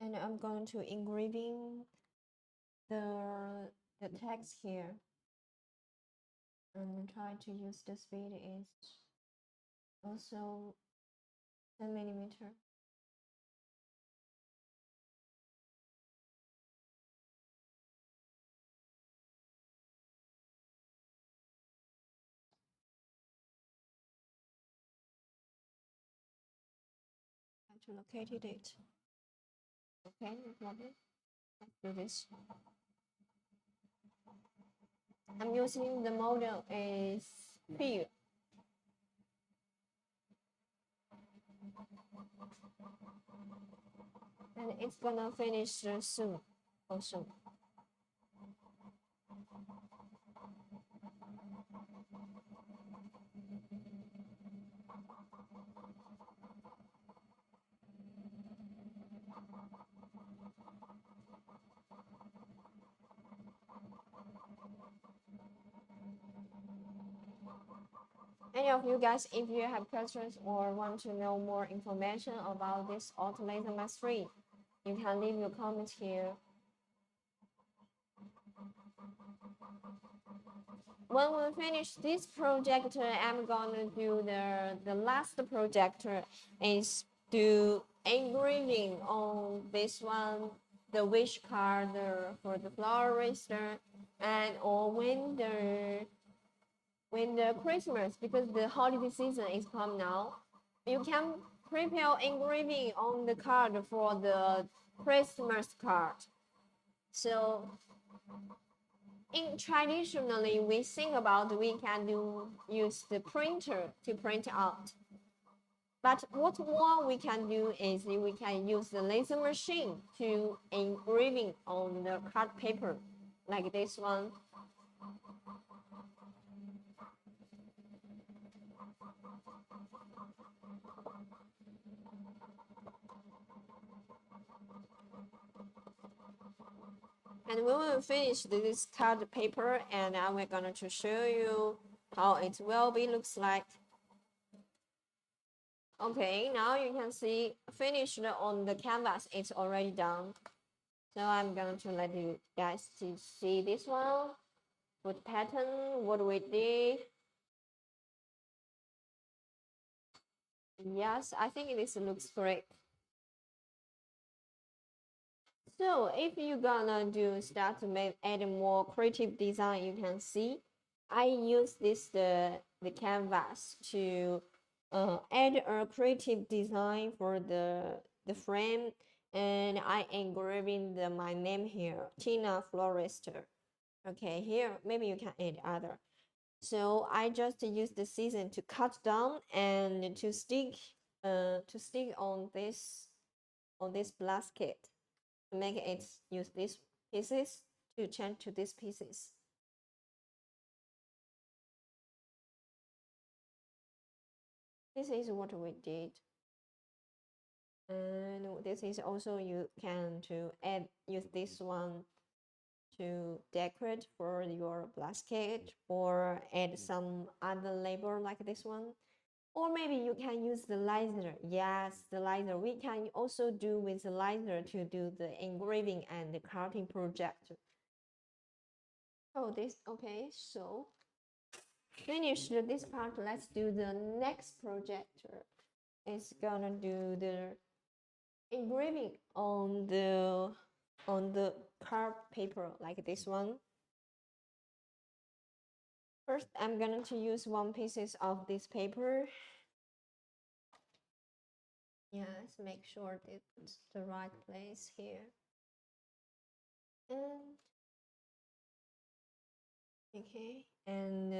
And I'm going to engraving the text here and try to use the speed is also 10 millimeter. to locate it. Okay, no problem. Let's do this. I'm using the model is P. And it's gonna finish soon. Also. Any of you guys, if you have questions or want to know more information about this automated math 3, you can leave your comments here. When we finish this project, I'm gonna do the last project is do engraving on this one, the wish card for the florist, and or when the Christmas, because the holiday season is come now, you can prepare engraving on the card for the Christmas card. So traditionally we think about we can use the printer to print out. But what more we can do is we can use the laser machine to engraving on the card paper, like this one. And we will finish this card paper, and I'm going to show you how it will be looks like. Okay, now you can see finished on the canvas. It's already done. So I'm going to let you guys to see this one with pattern, what we did. Yes, I think this looks great. So if you're gonna start to add more creative design, you can see I use the canvas to add a creative design for the frame, and I engraving my name here, Tina Florister. Okay, here maybe you can add other. So I just use the scissors to cut down and to stick on this basket. Make it use these pieces to change to these pieces. This is what we did. And this is also you can to use this one to decorate for your basket or add some other label like this one. Or maybe you can use the laser. Yes, the laser. We can also do with the laser to do the engraving and the cutting project. Oh, this, okay, so finished this part. Let's do the next project. It's gonna do the engraving on the card paper like this one. First, I'm going to use one pieces of this paper. Yes, make sure it's the right place here. And okay, and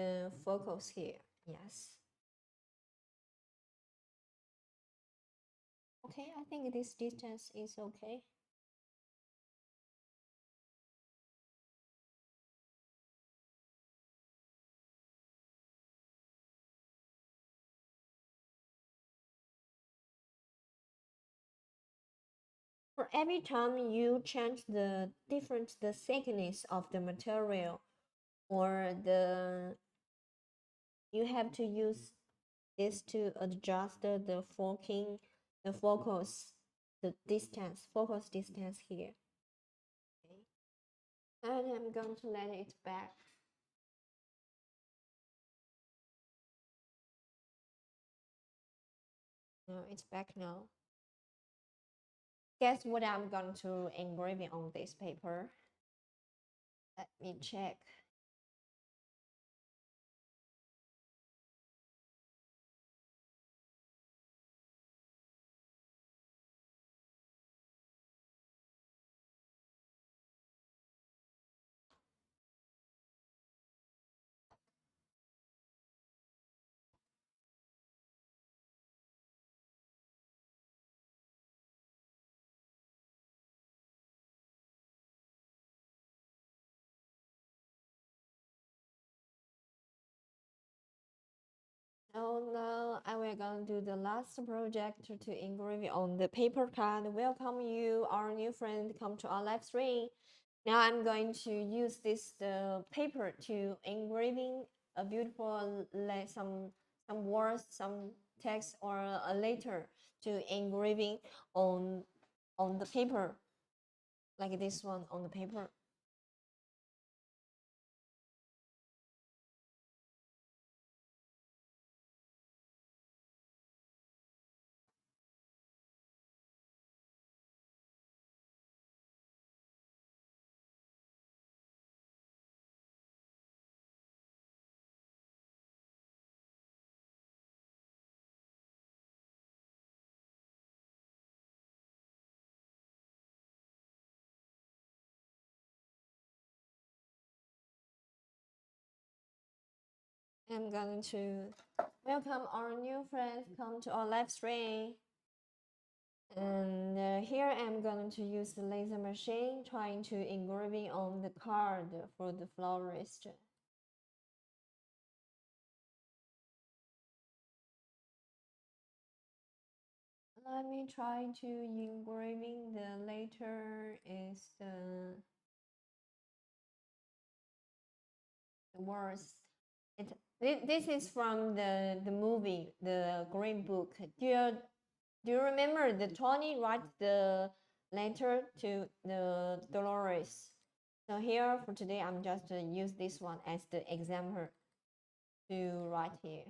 focus here. Yes. Okay, I think this distance is okay. For every time you change the thickness of the material, or you have to use this to adjust the focus distance here. Okay. And I'm going to let it back. No, it's back now. Guess what I'm going to engrave on this paper? Let me check. So now I will gonna do the last project to engrave on the paper card. Welcome you, our new friend, come to our live stream. Now I'm going to use this paper to engraving a beautiful like some words, some text or a letter to engraving on the paper, like this one on the paper. I'm going to welcome our new friends come to our live stream. And here I'm going to use the laser machine trying to engraving on the card for the florist. Let me try to engraving the letter is the words. This is from the movie, the Green Book. Do you remember the Tony write the letter to the Dolores? So here for today, I'm just use this one as the example to write here.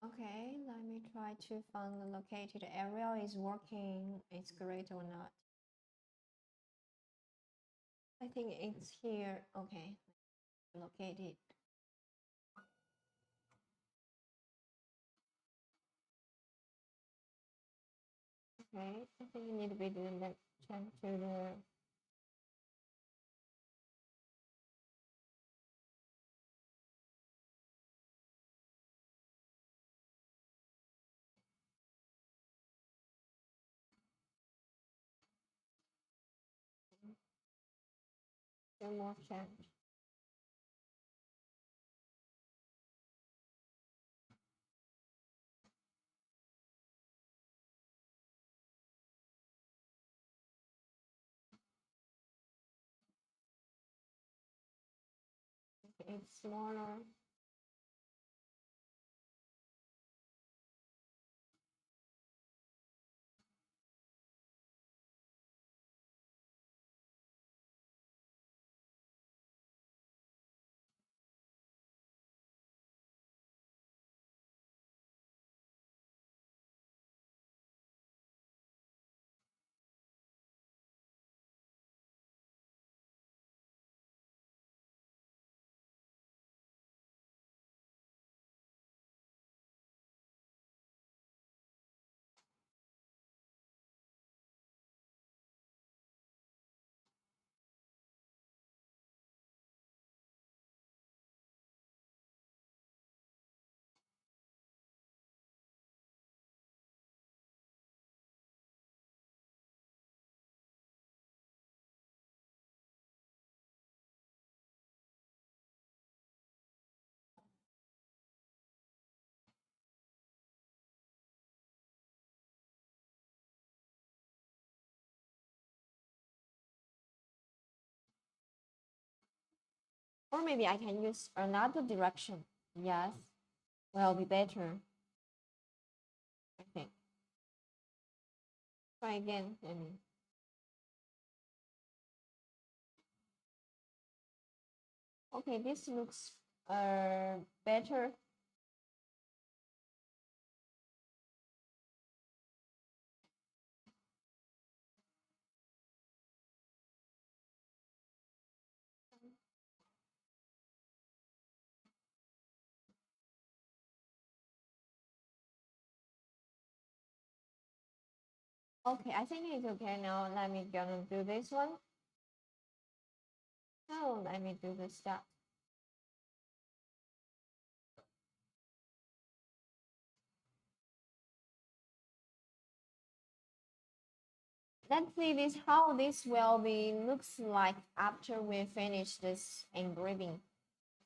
Okay, let me try to find the located area is working. It's great or not. I think it's here. Okay, located. Okay, I think you need to be doing that. Change to the. Do more change. It's smaller. Or maybe I can use another direction. Yes, will be better. I think. Try again. I mean. Okay, this looks better. Okay, I think it's okay now. Let me gonna do this one. So let me do the step. Let's see this how this will be looks like after we finish this engraving.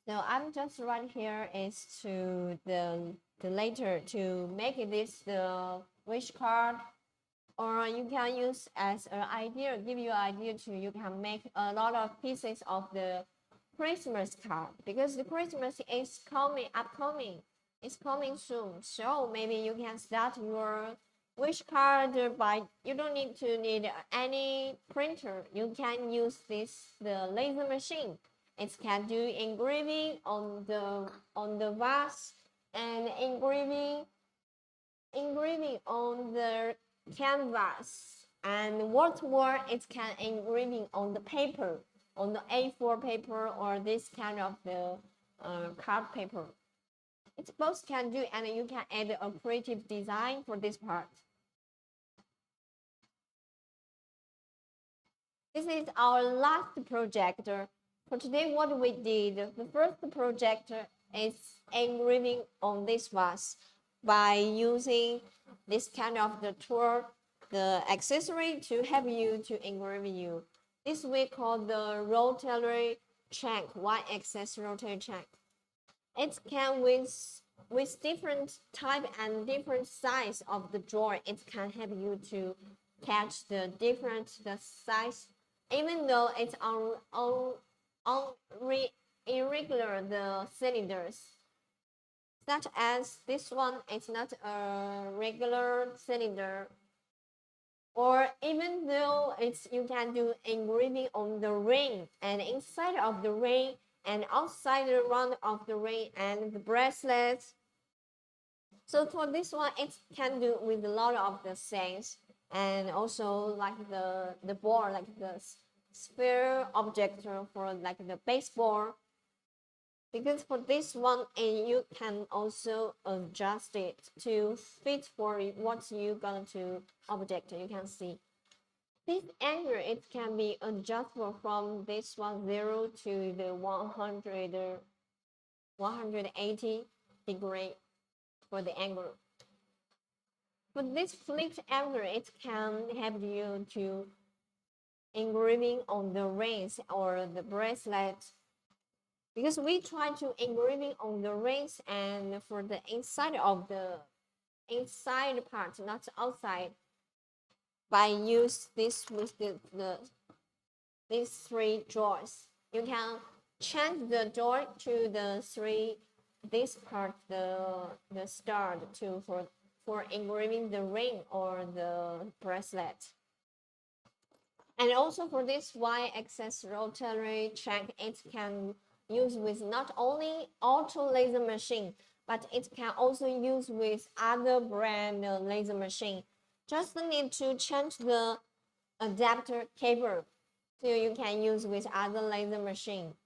So I'm just right here is to the later to make this the wish card, or you can use as an idea, give you an idea to you can make a lot of pieces of the Christmas card, because the Christmas is coming upcoming. It's coming soon. So maybe you can start your wish card by you don't need any printer. You can use the laser machine. It can do engraving on the vase and engraving on the canvas, and what's more, it can engraving on the paper, on the A4 paper or this kind of the card paper. It's both can do, and you can add a creative design for this part. This is our last project. For today, what we did, the first project is engraving on this vase by using this kind of the tool, the accessory to help you to engrave you. This we call the rotary check, Y-axis rotary check. It can with different type and different size of the drawer. It can help you to catch the size, even though it's irregular the cylinders. Such as this one, it's not a regular cylinder, or even though it's you can do engraving on the ring and inside of the ring and outside the round of the ring and the bracelet. So for this one, it can do with a lot of the things, and also like the ball, like the sphere object for like the baseball. Because for this one, and you can also adjust it to fit for what you gonna to object. You can see this angle, it can be adjustable from this one 0 to the 180 degree for the angle. For this flipped angle, it can help you to engraving on the rings or the bracelet, because we try to engraving on the rings and for the inside of the inside part, not outside, by use this with these three drawers. You can change the door to the three this part, the start to for engraving the ring or the bracelet. And also for this Y-axis rotary check, it can use with not only auto laser machine, but it can also use with other brand laser machine. Just need to change the adapter cable, so you can use with other laser machine.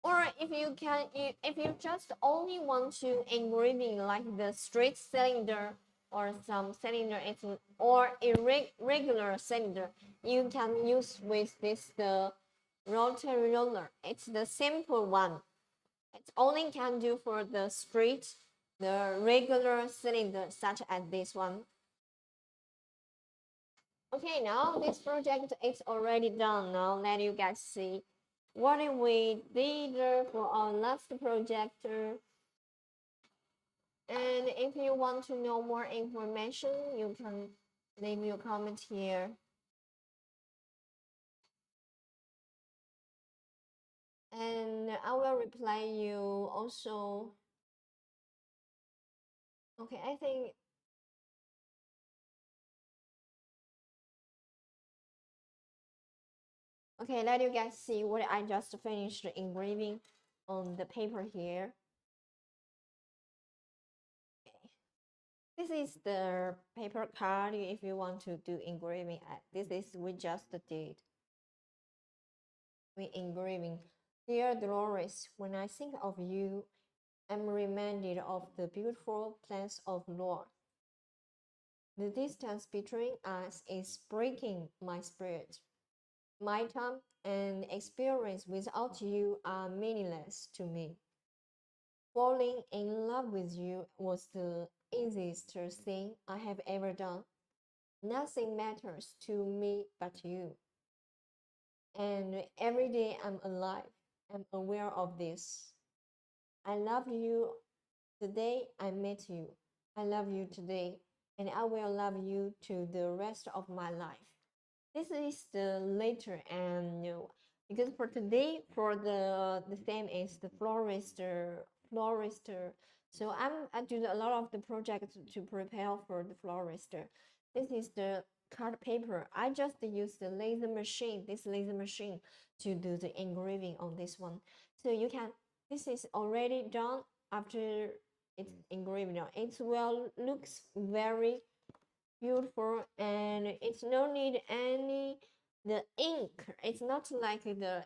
Or if you just only want to engraving like the straight cylinder or some cylinder, it's or irregular cylinder, you can use with this the rotary roller. It's the simple one. It only can do for the straight, the regular cylinder, such as this one. Okay, now this project is already done. Now let you guys see what we did for our last project. And if you want to know more information, you can leave your comment here. And I will reply you also. Okay, I think Okay, let you guys see what I just finished engraving on the paper here. Okay. This is the paper card if you want to do engraving. This is we just did. We engraving. Dear Dolores, when I think of you, I'm reminded of the beautiful plans of Lord. The distance between us is breaking my spirit. My time and experience without you are meaningless to me. Falling in love with you was the easiest thing I have ever done. Nothing matters to me but you. And every day I'm alive, I'm aware of this. I love you the day I met you. I love you today, and I will love you to the rest of my life. This is the later and because for today for the theme is the florist. So I do a lot of the projects to prepare for the florist. This is the card paper. I just use the laser machine, this laser machine, to do the engraving on this one. So you can, this is already done after it's engraved now. It will looks very beautiful and it's no need any the ink. It's not like the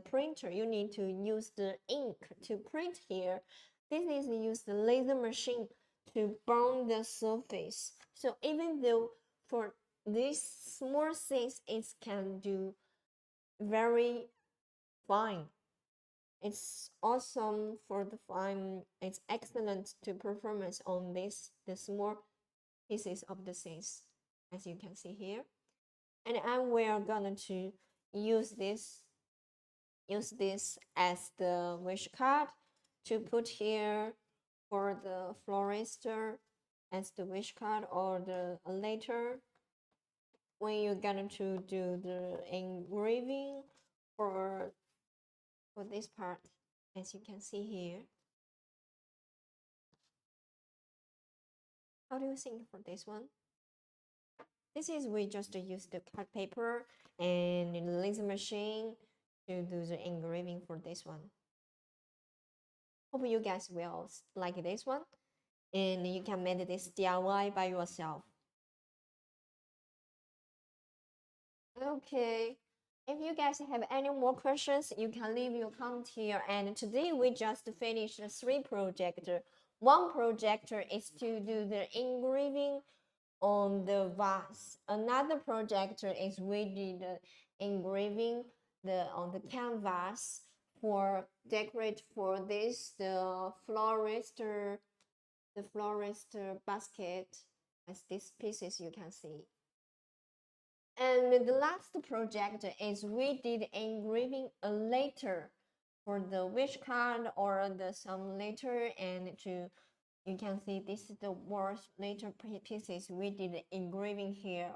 printer. You need to use the ink to print here. This is use the laser machine to burn the surface. So even though for these small things it can do very fine. It's awesome for the fine. It's excellent to performance on this the small pieces of the things, as you can see here. And we're gonna to use this as the wish card to put here for the florister as the wish card, or the later when you're gonna to do the engraving for this part, as you can see here. How do you think for this one? This is we just use the cut paper and laser machine to do the engraving for this one. Hope you guys will like this one, and you can make this DIY by yourself. Okay, if you guys have any more questions, you can leave your comment here. And today we just finished 3 projector. One projector is to do the engraving on the vase. Another projector is we did engraving on the canvas for decorate for this the florist basket, as these pieces you can see. And the last project is we did engraving a letter for the wish card or the some letter, and to you can see this is the worst later pieces we did engraving here.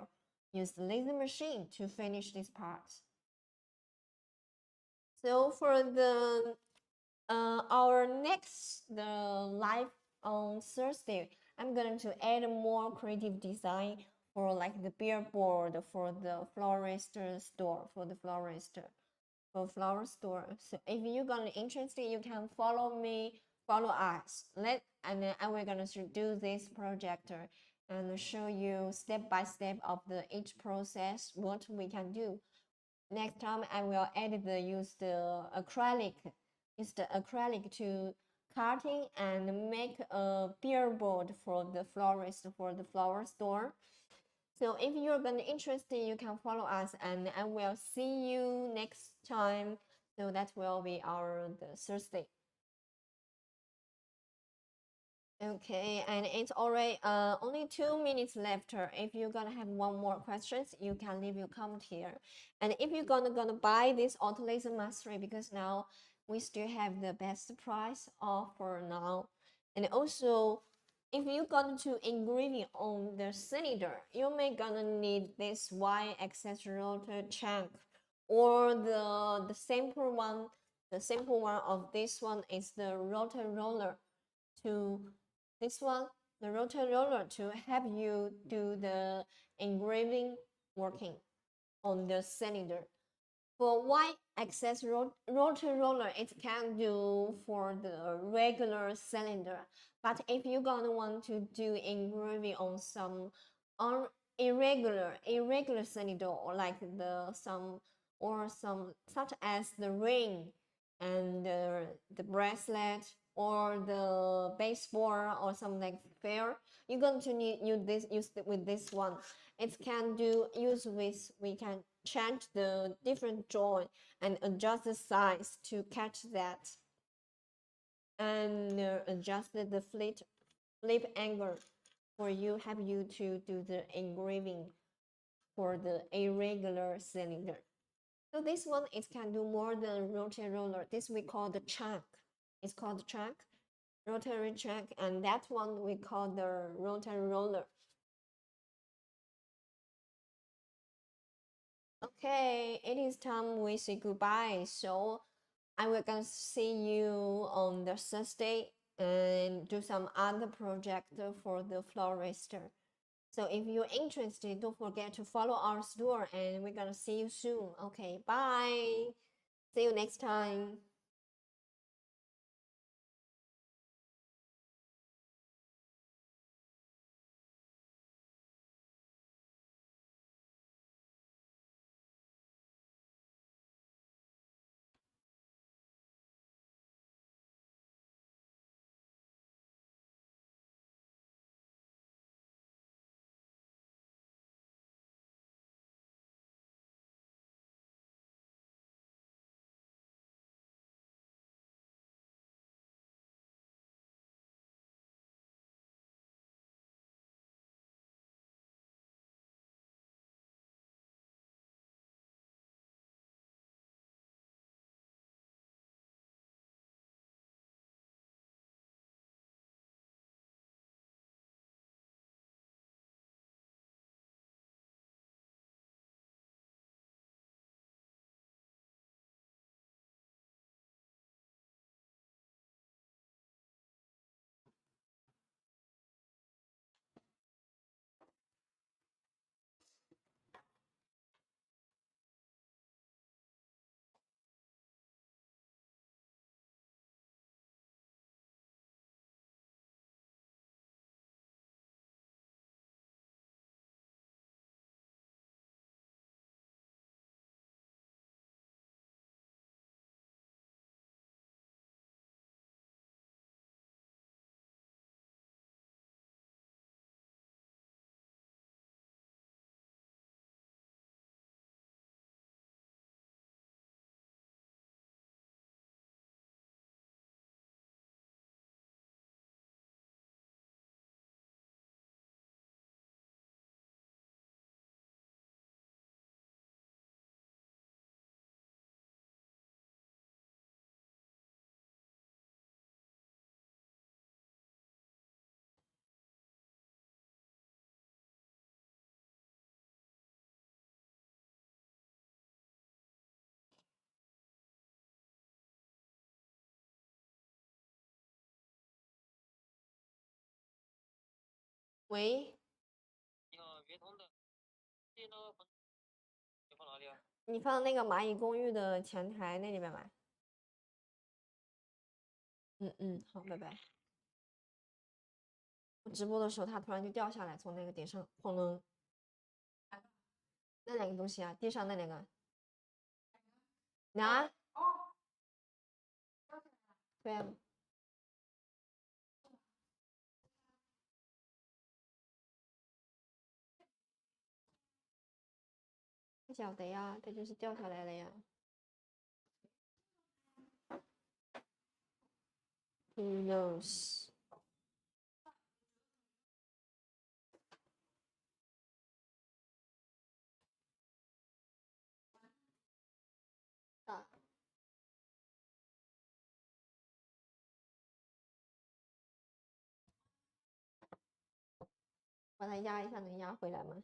Use the laser machine to finish this part. So for the our next the live on Thursday, I'm going to add more creative design for like the billboard for the florist store, for the florist for flower store. So if you're gonna interested, you can follow me, follow us. And then we're gonna do this projector and show you step by step of the each process what we can do. Next time I will use the acrylic to cutting and make a billboard for the florist for the flower store. So if you're gonna interested, you can follow us, and I will see you next time. So that will be our the Thursday. Okay, and it's already only 2 minutes left. If you're gonna have one more questions, you can leave your comment here. And if you're gonna buy this auto laser mastery, because now we still have the best price offer now. And also, if you're going to engraving on the cylinder, you may gonna need this Y-axis rotor chunk, or the simple one. The simple one of this one is the rotor roller to this one, the rotor roller to help you do the engraving working. on the cylinder. For y-axis rotor roller, it can do for the regular cylinder. But if you're gonna want to do engraving on some irregular cylinder, or like some such as the ring and the bracelet or the baseball or something like fair, you're going to need use with this one. It can we can change the different joint and adjust the size to catch that, and adjust the flip angle for help you to do the engraving for the irregular cylinder. So this one, it can do more than rotary roller. This we call the chuck. It's called the chuck, rotary chuck, and that one we call the rotary roller. Okay, it is time we say goodbye. So I will gonna see you on the Thursday and do some other project for the florister. So if you're interested, don't forget to follow our store, and we're gonna see you soon. Okay, bye. See you next time.喂，你放那个蚂蚁公寓的前台那里面吧。嗯嗯，好，拜拜。我直播的时候，它突然就掉下来，从那个顶上，哐啷。那两个东西啊，地上那两个。拿。对啊。不晓得呀，它就是掉下来了呀。Who knows？啊，把它压一下，能压回来吗？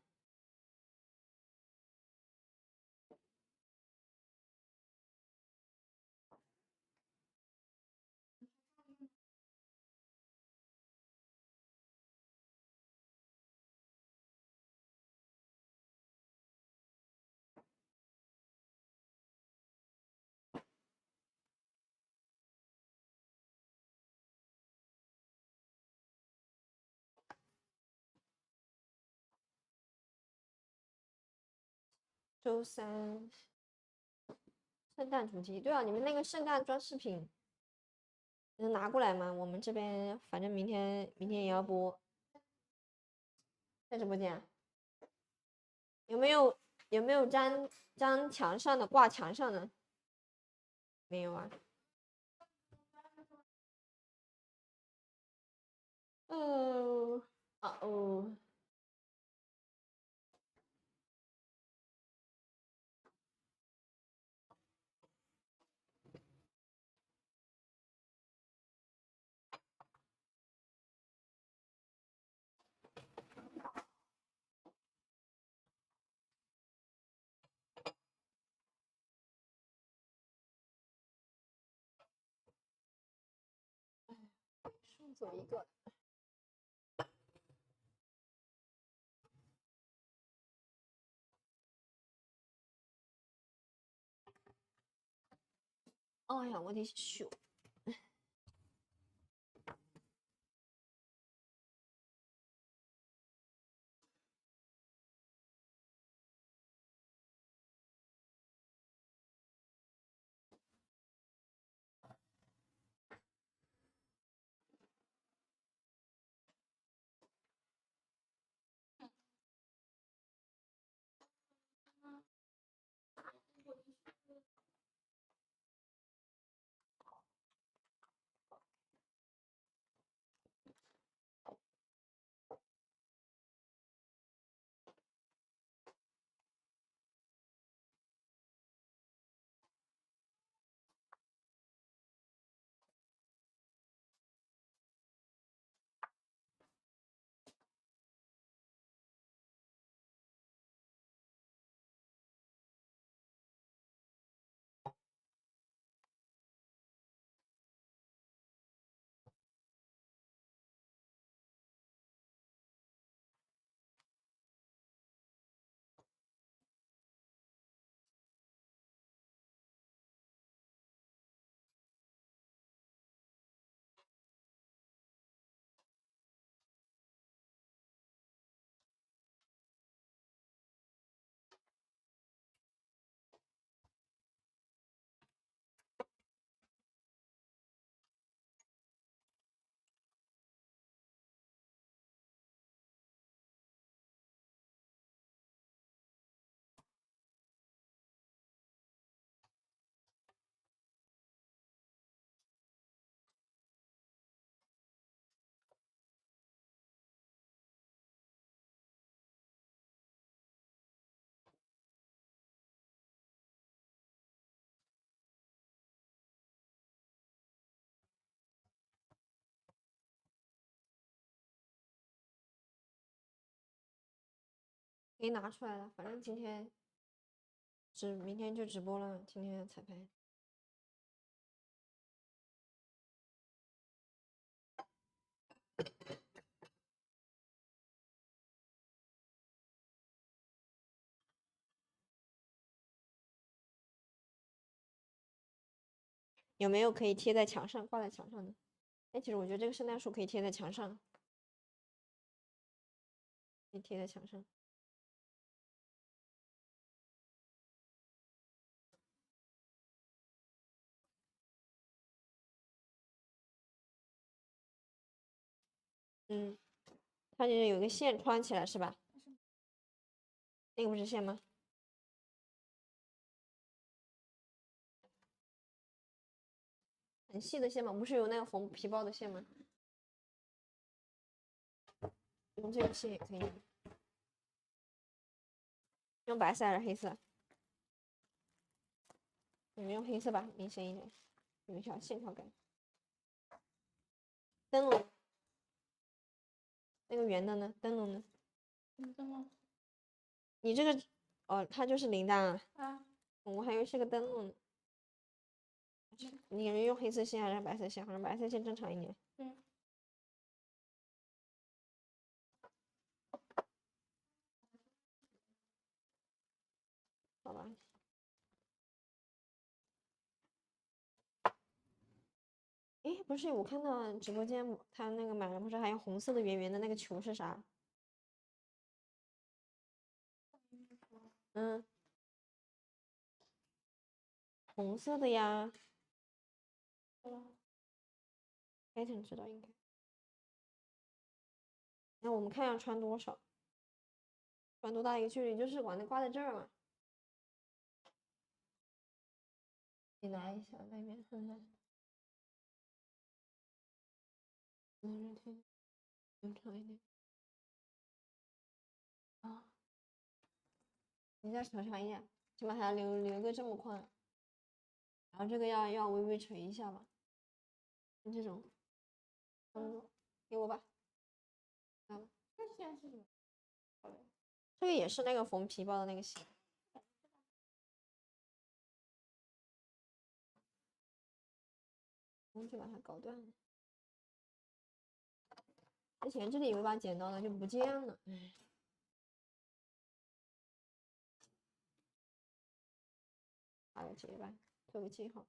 周三，圣诞主题。对啊，你们那个圣诞装饰品能拿过来吗？我们这边反正明天也要播，在直播间。有没有粘墙上的挂墙上的？没有啊。哦。送走一个。哎呀，我的手。给拿出来了，反正明天就直播了，今天彩排。有没有可以贴在墙上、挂在墙上的？哎，其实我觉得这个圣诞树可以贴在墙上，可以贴在墙上。嗯，它就是有个线穿起来是吧？那个不是线吗？很细的线吗？不是有那个缝皮包的线吗？用这个线也可以。用白色还是黑色？你们用黑色吧，明显一点，有一条线条感。灯笼，那个圆的呢？灯笼呢？灯笼。你这个，哦，它就是铃铛啊。啊。我还以为是个灯笼呢。你用黑色线还是白色线？好像白色线正常一点。嗯。好吧。哎，不是，我看到直播间他那个买了，不是还有红色的圆圆的那个球是啥？嗯。红色的呀。pattern 知道应该。那我们看要穿多少，穿多大一个距离，就是往那挂在这儿嘛。你拿一下外面看看。留长一点。啊，你再扯长一点，起码还要留个这么宽。然后这个要微微垂一下吧，就这种。给我吧。来吧。这线是什么？这个也是那个缝皮包的那个线。工具把它搞断了。之前这里有一把剪刀呢，就不见了，哎。打个结吧，做个记号。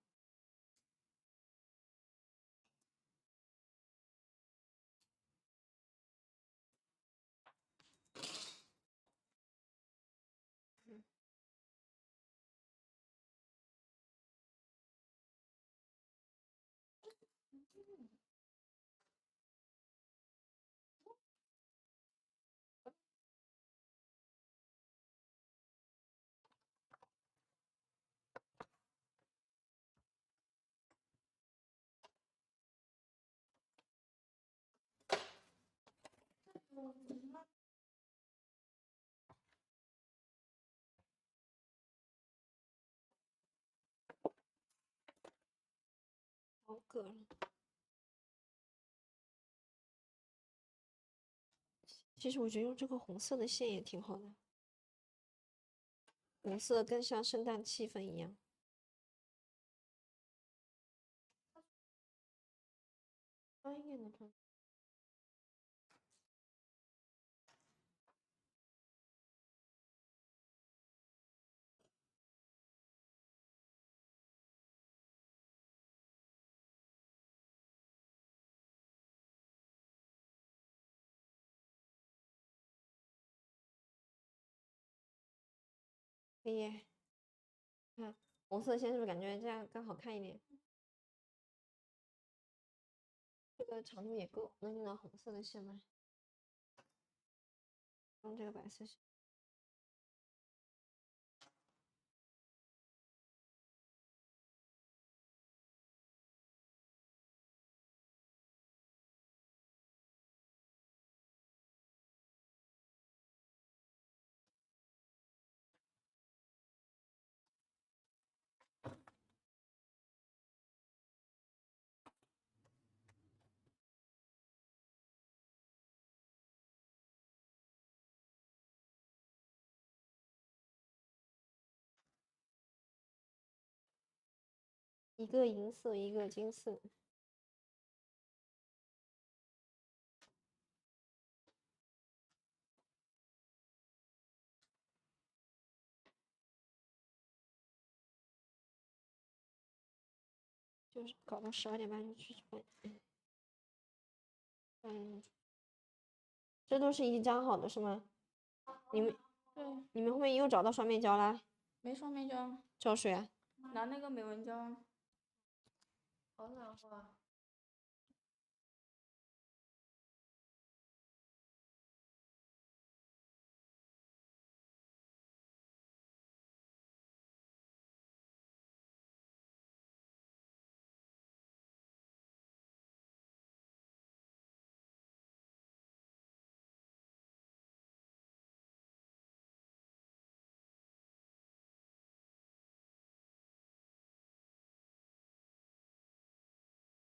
好个了。其实我觉得用这个红色的线也挺好的，红色更像圣诞气氛一样。应该能穿。可以。看红色线是不是感觉这样更好看一点？这个长度也够，那就拿红色的线吧。用这个白色线。一个银色，一个金色。就是搞到12点半就去穿。这都是已经粘好的是吗？你们对，后面又找到双面胶啦？没双面胶，胶水啊？拿那个美纹胶。好暖和啊！